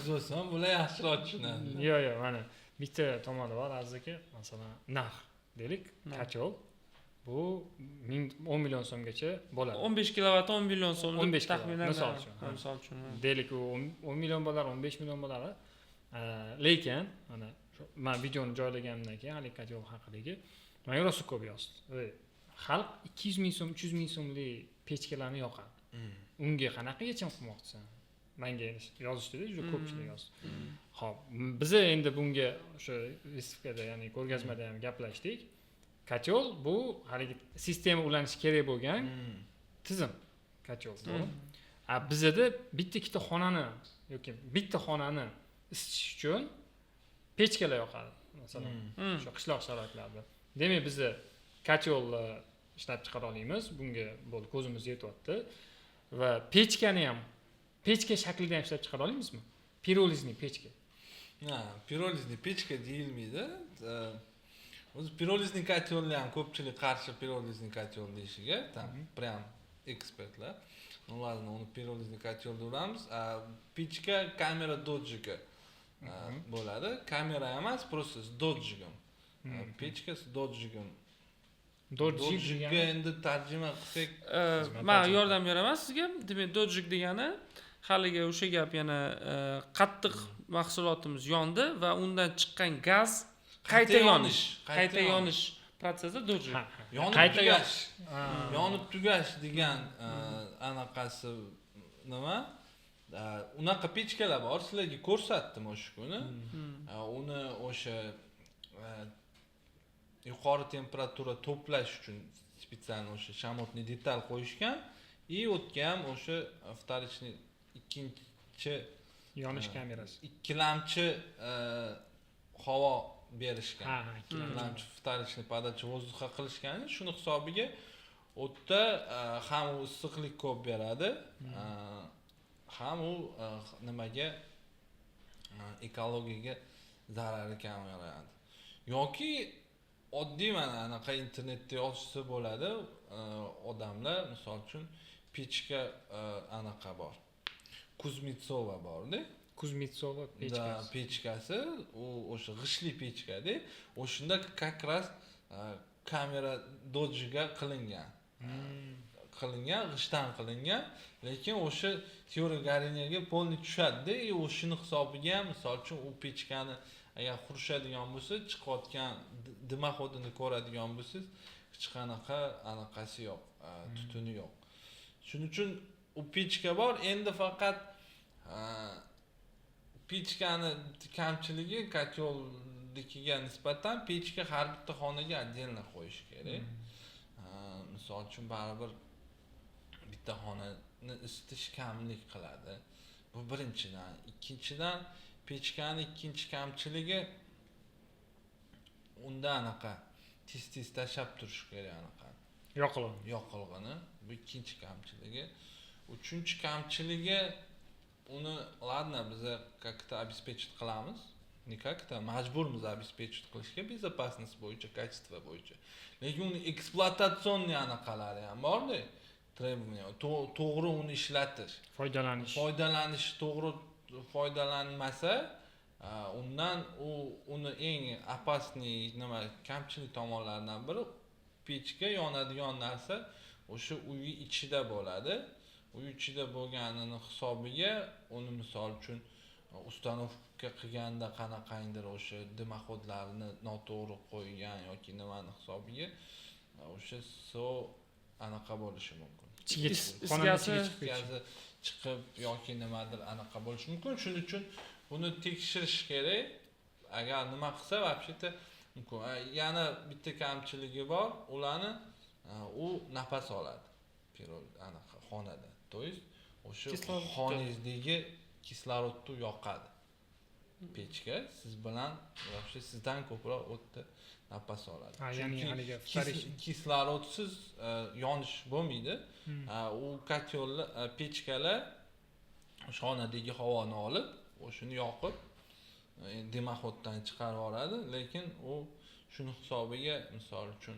bo'lsa, bular yaxshiroq tushunadi. Yo'q, mana bitta tomoni bor, arziki, masalan, narx deylik, kotyol bu 10 million so'mgacha bo'ladi. 15 kilovat 10 million so'm taxminan misol uchun. Deylik, u 10 million bo'lar, 15 million bo'lar. Lekin mana men videoni joylaganimdan keyin hali kotyol haqidagi menga rosa ko'p yozdi. Xalq 200 ming so'm, 300 ming so'mlik pechkalarni yoqadi. Unga qanaqa yechim qilmoqchisan? Menga yozishdi-da, juda ko'pchilik yozdi. Xo'p, biz endi bunga o'sha respublikada, ya'ni ko'rgazmada ham gaplashdik. Kotyol bu haligi sistema ulanishi kerak bo'lgan tizim kotyol. Bizda bitta ikkita xonani yoki bitta xonani isitish uchun pechkalar yoqadi, masalan, o'sha qishloq sharoitlarda. Demak, biz kotyolni ishlab chiqara olamiz. Bunga bo'ldi ko'zimiz yetyapti va pechkani ham pechka shaklida ham ishlab chiqara olamizmi? Pirolizniy pechka. Pirolizniy pechka deyilmaydi. O'zi pirolizniy kotyolni ham ko'pchilik qarshi pirolizniy kotyol deyishiga, prям ekspertlar. Ularni uni pirolizniy kotyol uramiz. Pechka kamera dojjiga bo'ladi. Kamera emas, просто с dojjigim. Pechka s dojjigim. Dojjiga endi tarjima qilsak, men yordam beraman sizga. Demak, dojjig degani haliga o'sha gap, yana qattiq mahsulotimiz yondi va undan chiqqan gaz qayta yonish protsessi dojjig. Yonib tugash degan anaqasi nima? Unaqa pechkalar bor, sizlarga ko'rsatdim o'sha kuni. Uni o'sha yuqori temperatura to'plash uchun spetsialniy o'sha shamotniy detal qo'yishgan. O'tga ham o'sha вторичный ikkinchi yonish kamerasi, ikkilamchi havo berishgan. Ikkilamchi вторичный подача воздуха qilishgan. Shuni hisobiga o'tda ham issiqlik ko'p beradi, ham u nimaga ekologiyaga zarari kam beradi. Yoki oddiy mana anaqa internetda yozsa bo'ladi, odamlar misol uchun pechka anaqa bor. Kuzmitsova bor-da. Kuzmitsova pechkasi. Pechkasi, u o'sha g'ishli pechka-da. O'shunda как раз kamera dojjiga qilingan. qilingan, g'ishtdan qilingan, lekin o'sha teorik gariniyaga polni tushadi-da, o'shini hisobiga ham, misol uchun u pechkani agar qurishadigan bo'lsa, chiqayotgan dimoxodini ko'radigan bo'lsangiz, hech qanaqa anaqasi yo'q, tutuni yo'q. Shuning uchun u pechka bor, endi faqat pechkani kamchiligi kotyolnikiga nisbatan pechka har bitta xonaga отдельно qo'yish kerak. Misol uchun baribir bitta xonani isitish kamlik qiladi. Bu birinchidan. Ikkinchidan, pechkani ikkinchi kamchiligi unda anaqa tez tashab turish kerak anaqa. Yoqilg'ini. Bu ikkinchi kamchiligi. Uchinchi kamchiligi uni ладно biz как-то обеспечить qilamiz. Никак-то majburmiz обеспечить qilishga безопасность bo'yicha, качество bo'yicha. Lekin uni ekspluatatsion anaqalari ham bor-da. To'g'ri uni ishlatish, foydalanish to'g'ri foydalanmasa, undan uni eng opasniy nima kamchilik tomonlaridan biri pechka yonadigan narsa o'sha uy ichida bo'ladi. Uy ichida bo'lganini hisobiga uni misol uchun ustanovka qilganda qanaqangidir o'sha dimoxodlarni noto'g'ri qo'ygan yoki nimani hisobiga o'sha anaqa bo'lishi mumkin. Iskasi chiqib yoki nimadir anaqa bo'lishi mumkin. Shuning uchun buni tekshirish kerak. Agar nima qilsa, вообще-то mumkin. Yana bitta kamchiligi bor, ularni u nafas oladi. Anaqa xonada. То есть o'sha xoningizdagi kislorodni yoqadi. Pechka siz bilan вообще sizdan ko'proq o'tda nafas oladi. Ya'ni haliga kislorodsiz yonish bo'lmaydi. U kotyollar, pechkalar o'sha xonadagi havoni olib, o'shini yoqib, dimoxoddan chiqarib yuboradi, lekin u shuni hisobiga, misol uchun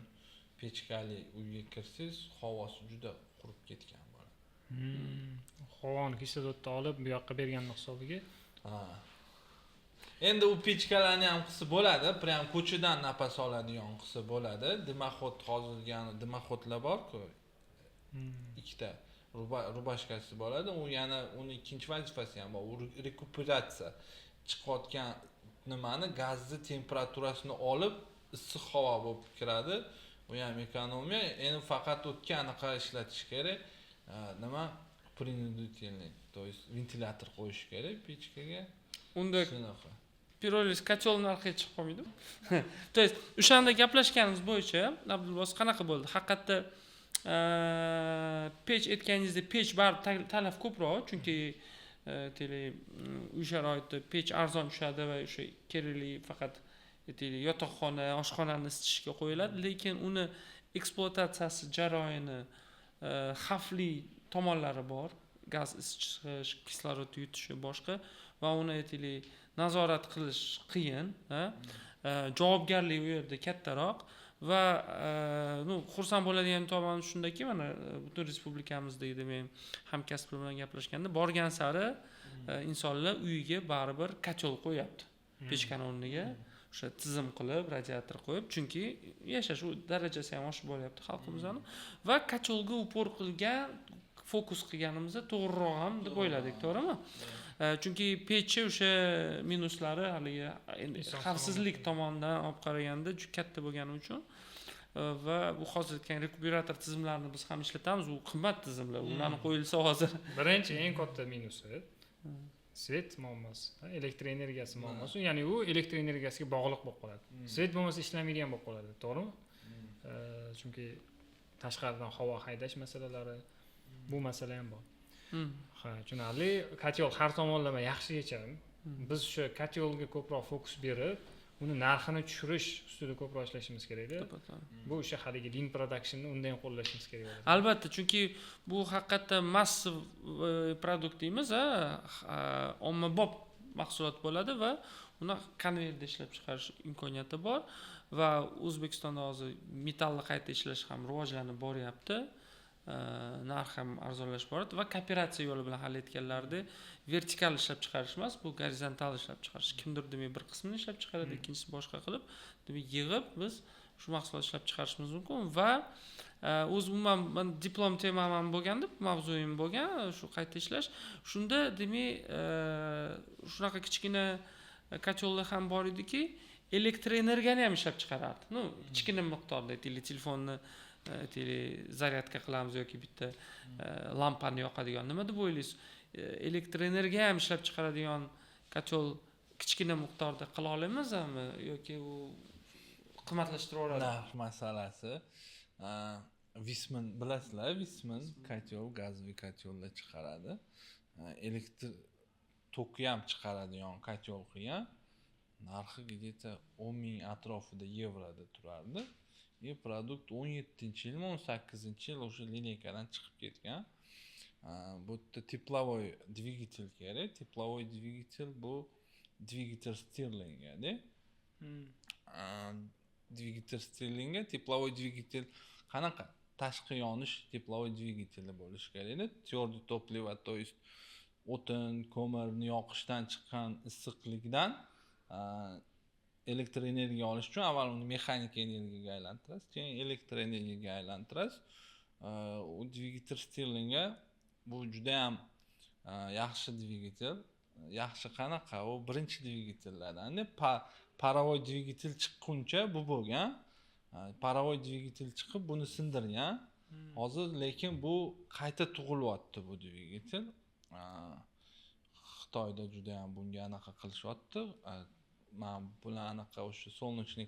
pechkali uyga kirsangiz, havosi juda qurib ketgan bo'ladi. Havoni kislorodni olib bu yoqqa berganning hisobiga. Endi u pechkalarni ham qilsa bo'ladi, prям ko'chadan nafas oladigan qilsa bo'ladi. Dimoxod hozirgani dimoxodlar bor-ku. Ikkita rubashkasi bo'ladi. U yana uni ikkinchi vazifasi ham bor. U rekuperatsiya. Chiqayotgan nimani, gazni temperaturasini olib, issiq havo bo'lib kiradi. Bu ham ekonomiya. Endi faqat o'tga anaqa ishlatish kerak. Nima? Принудительный, то есть ventilyator qo'yish kerak pechkaga. Unda piroliz kotyol narxiga chiqib qolmaydimi? То есть o'shanda gaplashganimiz bo'yicha Abdulboz qanaqa bo'ldi? Haqiqatda pech aytganingizda pech baribir talab ko'proq, chunki uy sharoitida pech arzon tushadi va o'sha kerakli faqat yotoqxona, oshxonani isitishga qo'yiladi, lekin uni ekspluatatsiyasi jarayoni xavfli tomonlari bor. Gaz isichish, kislorod yutishi boshqa va uni nazorat qilish qiyin, javobgarlik u yerda kattaroq va xursand bo'ladigan tomoni shundaki, mana butun respublikamizda men hamkasblar bilan gaplashganda borgan sari insonlar uyiga baribir kotyol qo'yapti. Pechkani o'rniga o'sha tizim qilib, radiator qo'yib, chunki yashash darajasi ham oshib boryapti xalqimizning va kotyolga upor qilgan, fokus qilganimizda to'g'riroq ham deb o'yladik, to'g'rimi? Chunki pechni o'sha minuslari haligi xavfsizlik tomonidan olib qaraganda juda katta bo'lgani uchun va bu hozir aytgan rekuperator tizimlarini biz ham ishlatamiz, u qimmat tizimlar. Ularni qo'yilsa hozir birinchi eng katta minusi svet muammosi, elektr energiyasi muammosi. Ya'ni u elektr energiyasiga bog'liq bo'lib qoladi. Svet bo'lmasa ishlamaydigan bo'lib qoladi, to'g'rimi? Chunki tashqaridan havo haydash masalalari, bu masala ham bor. Tushunarli. Kotyol har tomonlama yaxshi yechim. Biz o'sha kotyolga ko'proq fokus berib, uni narxini tushirish ustida ko'proq ishlashimiz kerak-da. Bu o'sha haligi lean productionni undan qo'llashimiz kerak bo'ladi. Albatta, chunki bu haqiqatdan massiv produkt deymiz, ommabop mahsulot bo'ladi va uni konveyerda ishlab chiqarish imkoniyati bor va O'zbekistonda hozir metallni qayta ishlash ham rivojlanib boryapti. Narx ham arzonlashib boradi va kooperatsiya yo'li bilan hal etganlarda vertikal ishlab chiqarish emas, bu gorizontal ishlab chiqarish. Kimdir demak bir qismini ishlab chiqaradi, ikkinchisi boshqa qilib, demak yig'ib biz shu mahsulot ishlab chiqarishimiz mumkin va o'zi umuman men diplom temam ham bo'lganda, mavzuyim bo'lgan shu qayta ishlash. Shunda demak shunaqa kichkina kotellar ham bor ediki, elektr energiyani ham ishlab chiqarardi. Ну, kichkina miqdorda telefonni zaryadka qilamiz yoki bitta lampani yoqadigan nima deb o'ylaysiz? Elektr energiya ham ishlab chiqaradigan kotel kichkina miqdorda qila olamizmi yoki u qimmatlashtirib narx masalasi. Visman bilasizlar, Visman kotel, gazli kotellar chiqaradi. Elektr toki ham chiqaradigan kotel qilgan. Narxi где-то 10 ming atrofida yevroda turardi. Produkt 17-yil, 18-yil o'sha lineykadan chiqib ketgan. Bu yerda teplovoy dvigatel kerak. Teplovoy dvigatel bu dvigatel Stirlingga-da. Dvigatel Stirlingga, teplovoy dvigatel qanaqa? Tashqi yonish teplovoy dvigateli bo'lishi kerak. Tвердое topливо, то есть o'tin, ko'mirni yoqishdan chiqqan issiqlikdan elektr energiya olish uchun avval uni mexanik energiyaga aylantirasiz, keyin elektr energiyaga aylantirasiz. U dvigatel Stirlingga bu juda ham yaxshi dvigatel. Yaxshi qanaqa? U birinchi dvigatellardan. Parovoy dvigatel chiqquncha bu bo'lgan. Parovoy dvigatel chiqib buni sindirgan. Hozir lekin bu qayta tug'ilyapti bu dvigatel. Xitoyda juda ham bunga anaqa qilishyapti. Men bilan anaqa o'sha солнечный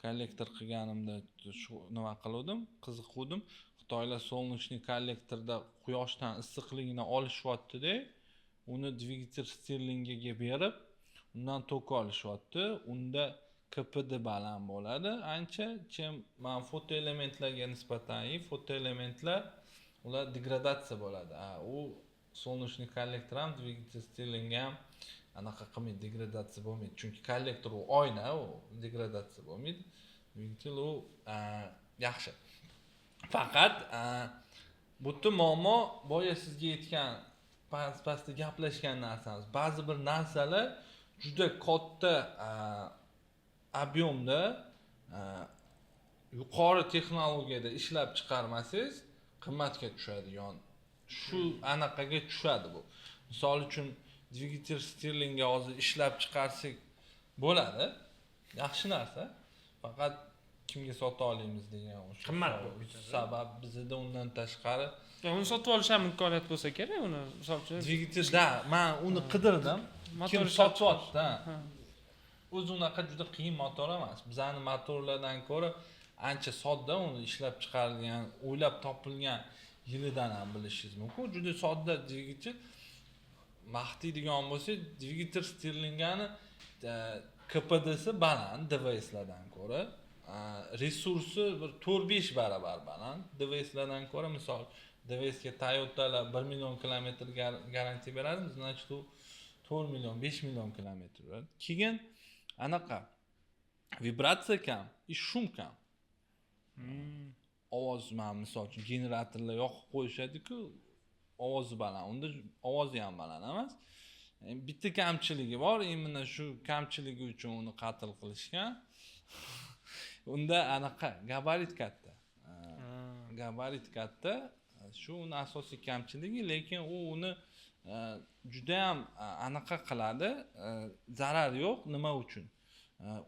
kollektor qilganimda shu nima qildim, qiziqdim. Xitoylar солнечный kollektorda quyoshdan issiqlikni olishyapti-da, uni dvigatel Stirlingga berib, undan tok olishyapti. Unda KPD baland bo'ladi. Ancha men fotoelementlarga nisbatan fotoelementlar ular degradatsiya bo'ladi. U солнечный kollektor ham dvigatel Stirlingga ham anaqa qilmaydi, degradatsiya bo'lmaydi. Chunki kollektor u oyna, u degradatsiya bo'lmaydi. Dvigatel u yaxshi. Faqat bu yerda muammo boya sizga aytgan pastda gaplashgan narsamiz. Ba'zi bir narsalar juda katta объемda yuqori texnologiyada ishlab chiqarmasangiz qimmatga tushadigan shu anaqaga tushadi bu. Misol uchun dvigatel Stirlingga hozir ishlab chiqarsak bo'ladi. Yaxshi narsa. Faqat kimga sota olamiz degan o'sha qimmat sabab bizda undan tashqari uni sotib olish ham imkoniyat bo'lsa kerak uni. Misol uchun dvigatelda men uni qidirdim. Kim sotyapti? O'zi unaqa juda qiyin motor emas. Bizning motorlardan ko'ra ancha sodda, uni ishlab chiqarilgan, o'ylab topilgan yilidan ham bilishingiz mumkin. Juda sodda dvigatel. Maqtaydigan bo'lsa, dvigatel Stirlingani KPDsi baland DVSlardan ko'ra, resursi bir 4-5 barobar baland. DVSlardan ko'ra, misol DVSga Toyota'lar 1 million kilometr garantiya beradi, значит u 4 million, 5 million kilometr beradi. Keyin anaqa vibratsiya kam, shum kam. Ovoz misol uchun generatorlar yoqib qo'yishadi-ku, ovozi baland. Unda ovozi ham baland emas. Bitta kamchiligi bor, mana shu kamchiligi uchun uni qatl qilishgan. Unda anaqa gabarit katta. Gabarit katta. Shu uni asosiy kamchiligi, lekin u uni juda ham anaqa qiladi. Zarar yo'q. Nima uchun?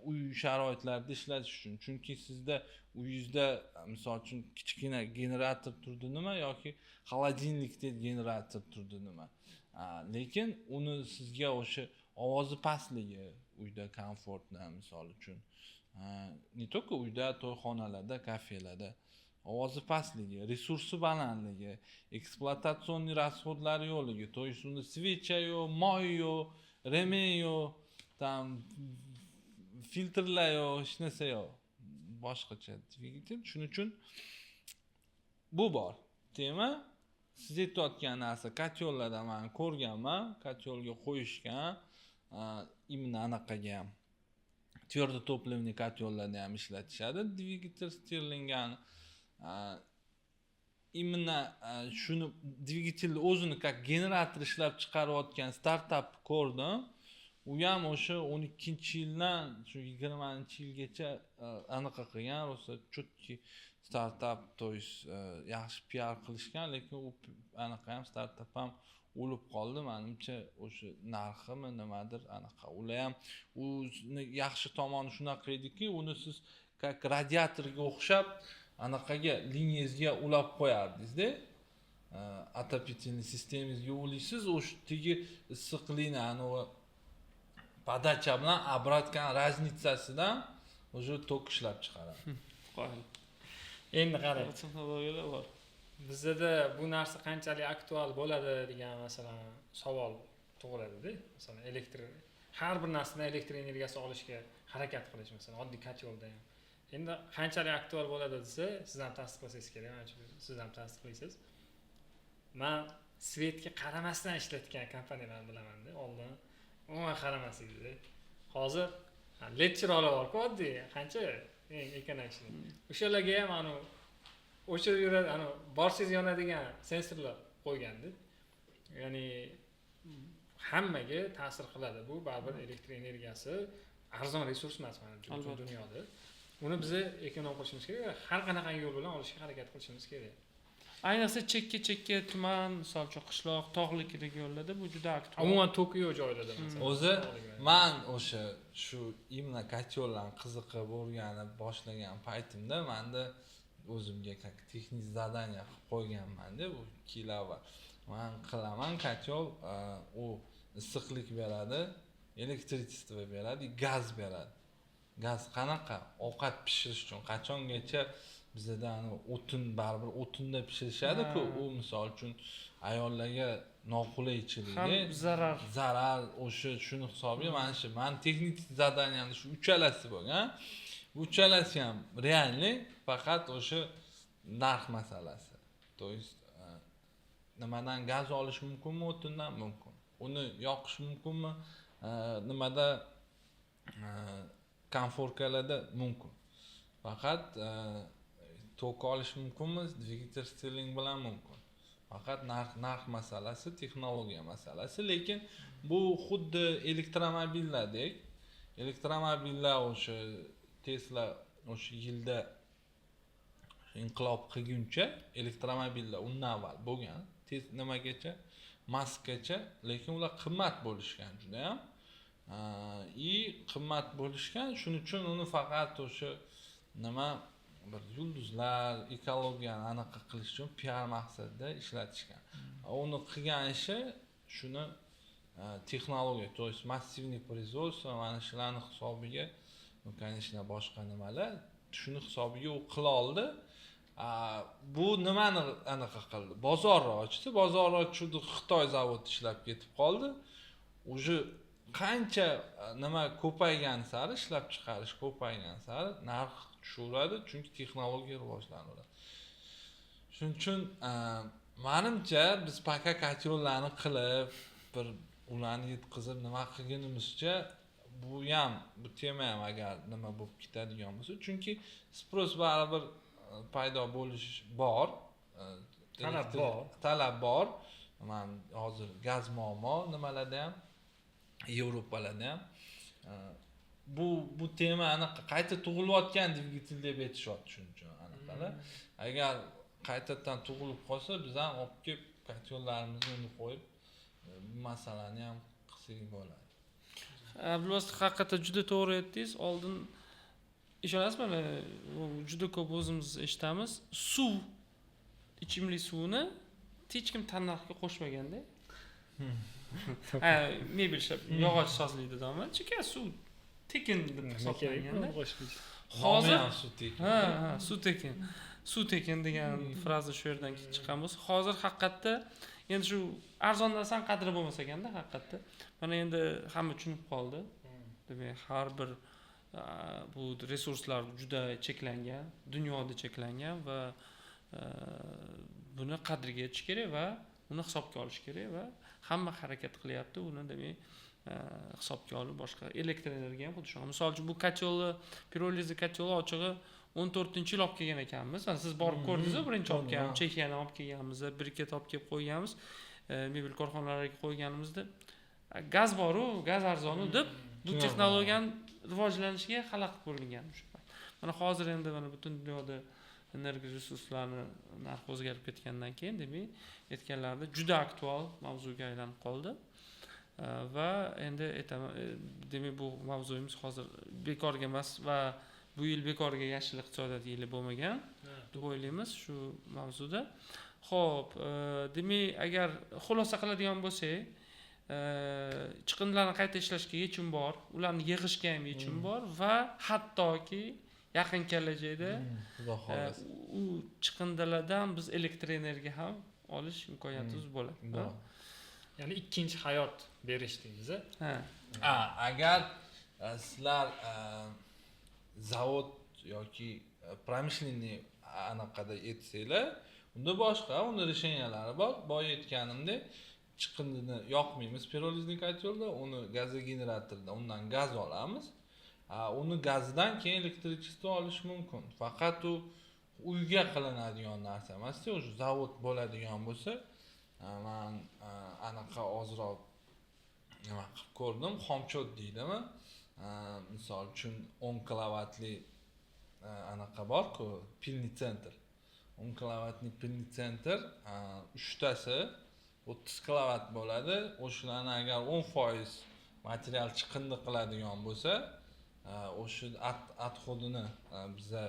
Uy sharoitlarida ishlatish uchun. Chunki sizda uyingizda misol uchun kichkina generator turdinimi yoki xolodilnikdek generator turdinimi. Lekin uni sizga o'sha ovozi pastligi, uyda komfortni misol uchun. Ne только uyda, to'yxonalarda, kafelarda ovozi pastligi, resursi balandligi, ekspluatatsion расходlari yo'qligi, то есть unda svecha yo'q, moy yo'q, remen yo'q, tam filtrlar yo'q, hech narsa yo'q. Boshqacha dvigatel. Shuning uchun bu bor. Tema siz aytayotgan narsa kotellarda men ko'rganman, kotelga qo'yishgan, imенно anaqaga ham tвердое topливный kotellarda ham ishlatishadi dvigatel Stirlingani. Imенно shuni dvigatelni o'zini как generator ishlab chiqarayotgan startap ko'rdim. u ham o'sha 12-yildan shu 20-yilgacha anaqa qilgan, rosa chutki startap, to есть yaxshi PR qilishgan, lekin u anaqa ham startap ham o'lib qoldi. Menimcha o'sha narximi nimadir anaqa. Ular ham uni yaxshi tomoni shunaqa ediki, uni siz как radiatorga o'xshab anaqaga liniyangizga ulab qo'yardingiz-da. Отопительный sistemangizga ulaysiz, o'sha tigi issiqlikni anavi podacha bilan обраткаning разницасidan уже tok ishlab chiqaradi. Qo'ying. Endi qarang, Texnologiyalar bor. bizda bu narsa qanchalik aktual bo'ladi degan masalan savol tug'iladi-da. Masalan, har bir narsadan elektr energiyasi olishga harakat qilish, masalan, oddiy kotyolda ham. Endi qanchalik aktual bo'ladi desa, siz ham tasdiqlasangiz kerak, siz ham tasdiqlaysiz. Men svetga qaramasdan ishlatgan kompaniyalarni bilaman-da, oldin umuman qaramasdi. Hozir lecture olib oddiy qancha ekonomik. O'shalarga ham o'sha yerda borsiz yonadigan sensorlar qo'ygandi. Ya'ni hammaga ta'sir qiladi. Bu baribir elektr energiyasi arzon resurs emas mana butun dunyoda. Uni biz ekonom qilishimiz kerak va har qanaqa yo'l bilan olishga harakat qilishimiz kerak. Ayniqsa chekka tuman, misol uchun qishloq, tog'likdagi yo'llarda bu juda aktual. Umuman Tokio joylarda masalan. O'zi men o'sha shu imla kotyollarni qiziqib o'rganib boshlagan paytimda menda o'zimga как texnik задание qilib qo'yganman-da, bu kilova. Men qilaman kotyol, u issiqlik beradi, elektrичество beradi, gaz beradi. Gaz qanaqa? Ovqat pishirish uchun qachongacha bizda o'tin baribir o'tinda pishirishadi-ku, u misol uchun ayollarga noqulaychiligi, zarar o'sha shuni hisobiga mana shu men texnik zadaniyamda shu uchalasi bo'lgan. Bu uchalasi ham realniy, faqat o'sha narx masalasi. To есть nimadan gaz olish mumkinmi? O'tindan mumkin. Uni yoqish mumkinmi? Nimada konforkalarda mumkin. Faqat tok olish mumkinmi? Dvigatel stirling bilan mumkin. Faqat narx masalasi, texnologiya masalasi, lekin bu xuddi elektromobillardek. Elektromobillar o'sha Tesla o'sha yilda inqilob qilguncha elektromobillar undan avval bo'lgan. Nimagacha? Maskacha, lekin ular qimmat bo'lishgan juda ham. Qimmat bo'lishgan, shuning uchun uni faqat o'sha nima bir yulduzlar, ekologiyani anaqa qilish uchun PR maqsadida ishlatishgan. Uni qilgan ishi shuni texnologiya, to есть massivniy производство mana shularning hisobiga, конечно, boshqa nimalar shuni hisobiga u qila oldi. Bu nimani anaqa qildi? Bozorni ochdi. Bozorni ochdi, Xitoy zavodi ishlab ketib qoldi. Uje qancha nima ko'paygan sari, ishlab chiqarish ko'paygan sari narx tushaveradi, chunki texnologiya rivojlanadi. Shuning uchun menimcha biz paka kotyollarni qilib, bir ularni yetkazib nima qilganimizcha bu tema ham agar nima bo'lib ketadigan bo'lsa, chunki spros baribir paydo bo'lish bor, talab bor. Men hozir gaz muammo nimalarda ham, Yevropalarda ham bu tema anaqa qayta tug'ilayotgan dvigatel deb aytishyapti, shuning uchun anaqalar. Agar qaytadan tug'ilib qolsa, biz ham olib kelib kotyollarimizni uni qo'yib bu masalani ham qilsak bo'ladi. Bilasiz, haqiqatdan juda to'g'ri aytdingiz. Oldin ishonasizmi, juda ko'p o'zimiz eshitamiz. Suv, ichimlik suvini hech kim tannarxga qo'shmaganda. Mebel ishlab, yog'och sozlaydi domla. Chunki suv tekin deb hisoblanganda. Hozir suv tekin. Suv tekin. Suv tekin degan fraza shu yerdan chiqqan bo'lsa, hozir haqiqatda endi shu arzon narsaning qadri bo'lmas ekanda haqiqatda. Mana endi hamma tushunib qoldi. Demak, har bir bu resurslar juda cheklangan, dunyoda cheklangan va buni qadriga yetish kerak va uni hisobga olish kerak va hamma harakat qilyapti. Uni demak hisobga olib boshqa elektr energiya ham xuddi shunday. Misol uchun bu kotyolni, piroliza kotyolni ochig'i 14-yil olib kelgan ekanmiz. Siz borib ko'rdingiz-ku, birinchi olib kelganmiz, Chexiyani olib kelganmiz, briket olib kelib qo'yganmiz, mebel korxonalariga qo'yganimizda gaz boru, gaz arzonu deb bu texnologiyani rivojlanishiga xalaqit bo'lgan o'sha payt. Mana hozir endi mana butun dunyoda energiya resurslarini narxi o'zgarib ketgandan keyin demak aytganlarida juda aktual mavzuga aylanib qoldi. Va endi aytaman, demak bu mavzuyimiz hozir bekorga emas va bu yil bekorga yashil iqtisodiyot yili bo'lmagan deb o'ylaymiz shu mavzuda. Xo'p, demak agar xulosa qiladigan bo'lsak, chiqindilarni qayta ishlashga yechim bor, ularni yig'ishga ham yechim bor va hattoki yaqin kelajakda u chiqindilardan biz elektr energiya ham olish imkoniyatimiz bo'ladi. Ya'ni ikkinchi hayot berish deymiz. Agar sizlar zavod yoki pромышленный anaqada etsanglar, unda boshqa unda решениялari bor. Boya aytganimdek, chiqindini yoqmaymiz pirolizli kotelda, uni gazogeneratorda undan gaz olamiz. Uni gazdan keyin elektrichество olish mumkin. Faqat u uyga qilinadigan narsa emas-ku, o'sha zavod bo'ladigan bo'lsa, men anaqa ozroq nima qilib ko'rdim, xomchot deydimi? Misol uchun 10 kilovatli anaqa bor-ku, pilni sentr. 10 kilovatli pilni sentr, 3 tasi 30 kilovat bo'ladi. O'shalarni agar 10% material chiqindi qiladigan bo'lsa, o'sha отходini biza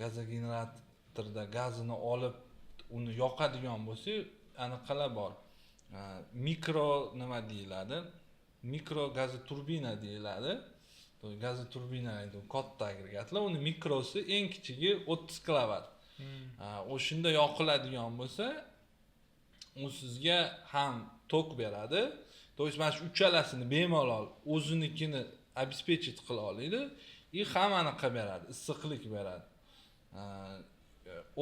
gazogeneratorda gazini olib uni yoqadigan bo'lsak, anaqalar bor. Mikro nima deyiladi? Mikro gaz turbina deyiladi. Bu gaz turbina edi, katta agregatlar. Uni mikrosi eng kichigi 30 kilovat. O'shunda yoqiladigan bo'lsa, u sizga ham tok beradi. То есть mana shu uchalasini bemalol o'zinikini обеспечить qila oladi. И ham anaqa beradi, issiqlik beradi.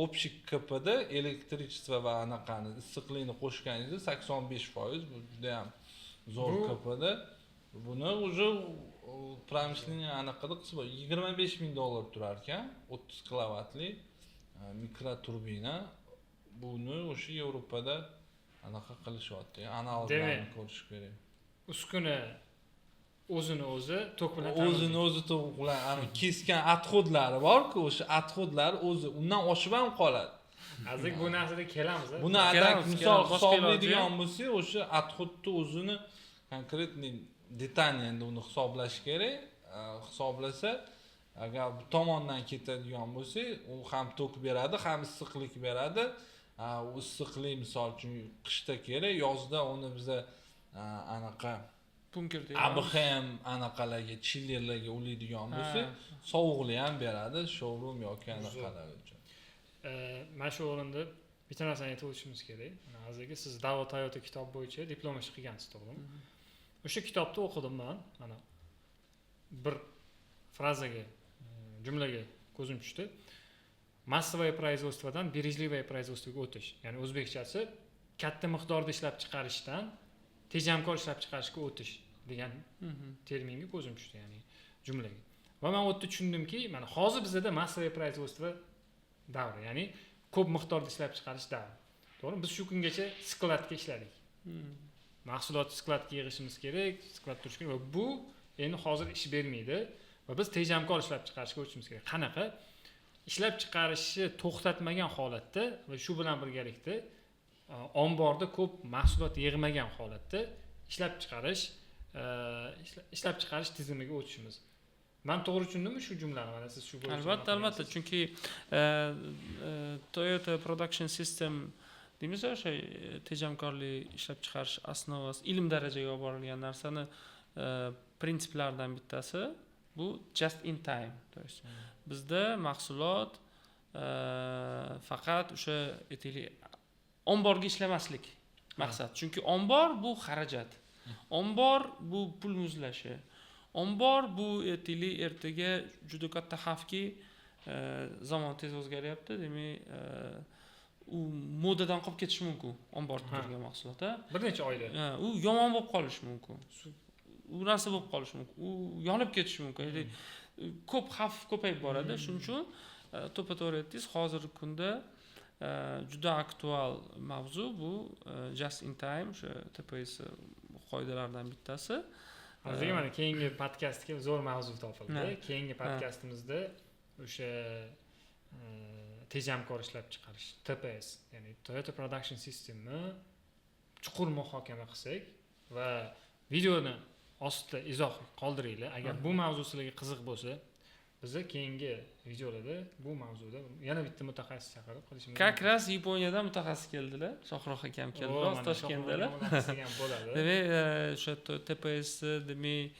Общий KPD elektrichество va anaqani issiqlikni qo'shganingizda 85%, bu juda ham zo'r KPD. Buni уже промышленный anaqada qilsa $25,000 turar ekan, 30 kilovatli mikroturbina. Buni o'sha Yevropada anaqa qilishyapti. Analoglarni ko'rish kerak. Uskuna o'zini o'zi tok bilan o'zi tok bilan kesgan отходlari bor-ku, o'sha отходlar o'zi undan oshib ham qoladi. Hozir bu narsaga kelamiz. Buni adak misol hisoblaydigan bo'lsa, o'sha отходni o'zini konkretniy detalni endi uni hisoblash kerak. Hisoblasa, agar bu tomondan ketadigan bo'lsa, u ham tok beradi, ham issiqlik beradi. U issiqlik misol uchun qishda kerak, yozda uni biza anaqa bunker deydi. ABHM anaqalarga, chillerlarga ulaydigan bo'lsa, sovuqlik ham beradi, showroom yoki anaqalar uchun. Mana shu o'rinda bitta narsani aytib o'tishimiz kerak. Hozirgi siz Davo Toyota kitob bo'yicha diplom ish qilgansiz, to'g'rimi? O'sha kitobni o'qidim men. Mana bir frazaga, jumlaga ko'zim tushdi. Массовое производствоdan бережливое производствоga o'tish. Ya'ni o'zbekchasi katta miqdorda ishlab chiqarishdan tejamkor ishlab chiqarishga o'tish degan terminga ko'zim tushdi, ya'ni jumlaga. Va men o'tda tushundimki, mana hozir bizda массовое производство davri, ya'ni ko'p miqdorda ishlab chiqarish davri. To'g'rimi? Biz shu kungacha skladga ishladik. Mahsulot skladga yig'ishimiz kerak, sklad turish kerak va bu endi hozir ish bermaydi va biz tejamkor ishlab chiqarishga o'tishimiz kerak. Qanaqa? Ishlab chiqarishni to'xtatmagan holatda va shu bilan birgalikda omborda ko'p mahsulot yig'magan holatda ishlab chiqarish tizimiga o'tishimiz. Men to'g'ri tushundimmi shu jumlani? Mana siz shu bo'yicha. Albatta, chunki Toyota Production System deymiz o'sha tejamkorlik ishlab chiqarish asnovasi ilm darajaga olib borilgan narsani prinsiplaridan bittasi bu just in time. То есть bizda mahsulot faqat o'sha aytaylik omborga ishlamaslik maqsad. Chunki ombor bu xarajat. Ombor bu pul muzlashi. Ombor bu aytaylik ertaga juda katta xavfki zamon tez o'zgaryapti, demak u modadan qolib ketishi mumkin omborda turgan mahsulot. Bir necha oyda. U yomon bo'lib qolishi mumkin. U narsa bo'lib qolishi mumkin. U yonib ketishi mumkin. Ko'p xavf ko'payib boradi. Shuning uchun to'ppa-to'g'ri aytdingiz, hozirgi kunda juda aktual mavzu bu just in time, o'sha TPS qoidalardan bittasi. Hozirgi mana keyingi podkastga zo'r mavzu topildi. Ha. Keyingi podkastimizda o'sha tejamkor ishlab chiqarish TPS, ya'ni Toyota Production Systemni chuqur muhokama qilsak va videoni ostida izoh qoldiringlar. Agar bu mavzu sizlarga qiziq bo'lsa, biza keyingi videolarda bu mavzuda yana bitta mutaxassis chaqirib qilishimiz Как раз Yaponiyadan mutaxassis keldilar. Shohruh akam keldilar, Toshkentdalar. bo'ladi. Demak, o'sha TPS demak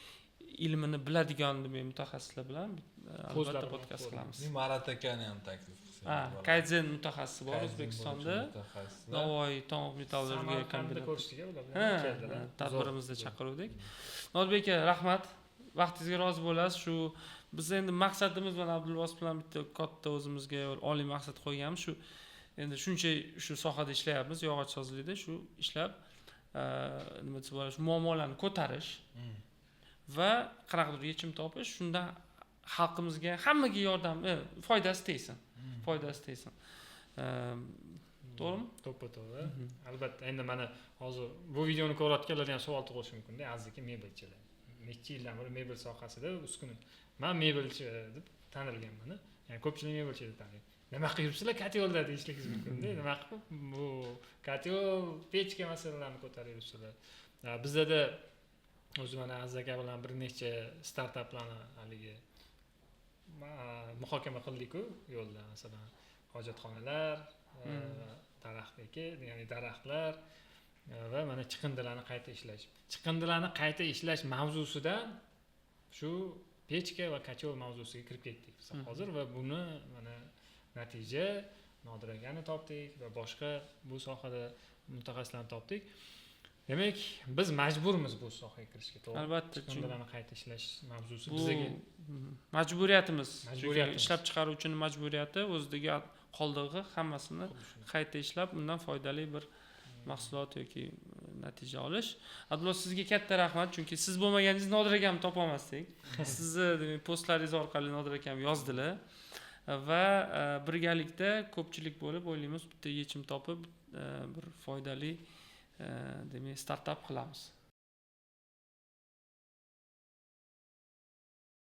ilmini biladigan demak mutaxassislar bilan albatta podkast qilamiz. Marat akani ham taklif qilsangiz. Kaizen mutaxassisi bor O'zbekistonda. Navoiy tog' metallurgiya Samarqandda kombinati. ko'rishdik ular bilan keldilar. Tadbirimizda chaqiruvdik. Nodbek aka, rahmat. Vaqtingizga rozi bo'lasiz. Shu biz endi maqsadimiz bilan Abdulvoz bilan bitta katta o'zimizga oliy maqsad qo'yganmiz. Shu endi shuncha shu sohada ishlayapmiz, yog'och sozlikda shu ishlab nima desa bo'ladi, shu muammolarni ko'tarish va qanaqadir yechim topish, shunda xalqimizga hammaga yordam, foydasi tegsin. Foydasi tegsin. To'g'rimi? To'ppa-to'g'ri. Albatta, endi mana hozir bu videoni ko'rayotganlar ham savol tug'ishi mumkin-da, aziz mebelchilar. Necha yildan beri mebel sohasida uskuna. Men mebelchi deb tanilganman. Ya'ni ko'pchilik mebelchi deb taniydi. Nima qilibsizlar katyolda deyishligingiz mumkin-da. Nima qilib bu katyol, pechka masalalarini ko'taryapsizlar. Bizda o'zi mana Aziz aka bilan bir necha startaplarni haligi muhokama qildik-ku yo'lda, masalan, hojatxonalar, daraxtdagi, ya'ni daraxtlar va mana chiqindilarni qayta ishlash. Chiqindilarni qayta ishlash mavzusidan shu pechka va kachol mavzusiga kirib ketdik biz hozir va buni mana natija Nodir akani topdik va boshqa bu sohada mutaxassislarni topdik. Demak, biz majburmiz bu sohaga kirishga, to'g'ri? Albatta, chiqindilarni qayta ishlash mavzusi bu bizga majburiyatimiz. Ishlab chiqaruvchining majburiyati o'zidagi qoldig'i hammasini qayta ishlab, undan foydali bir mahsulot yoki natija olish. Abdulloh, sizga katta rahmat, chunki siz bo'lmaganingiz Nodir akamni topa olmasdik. Sizni postlaringiz orqali Nodir akam yozdilar va birgalikda ko'pchilik bo'lib o'ylaymiz, bitta yechim topib bir foydali demak startap qilamiz.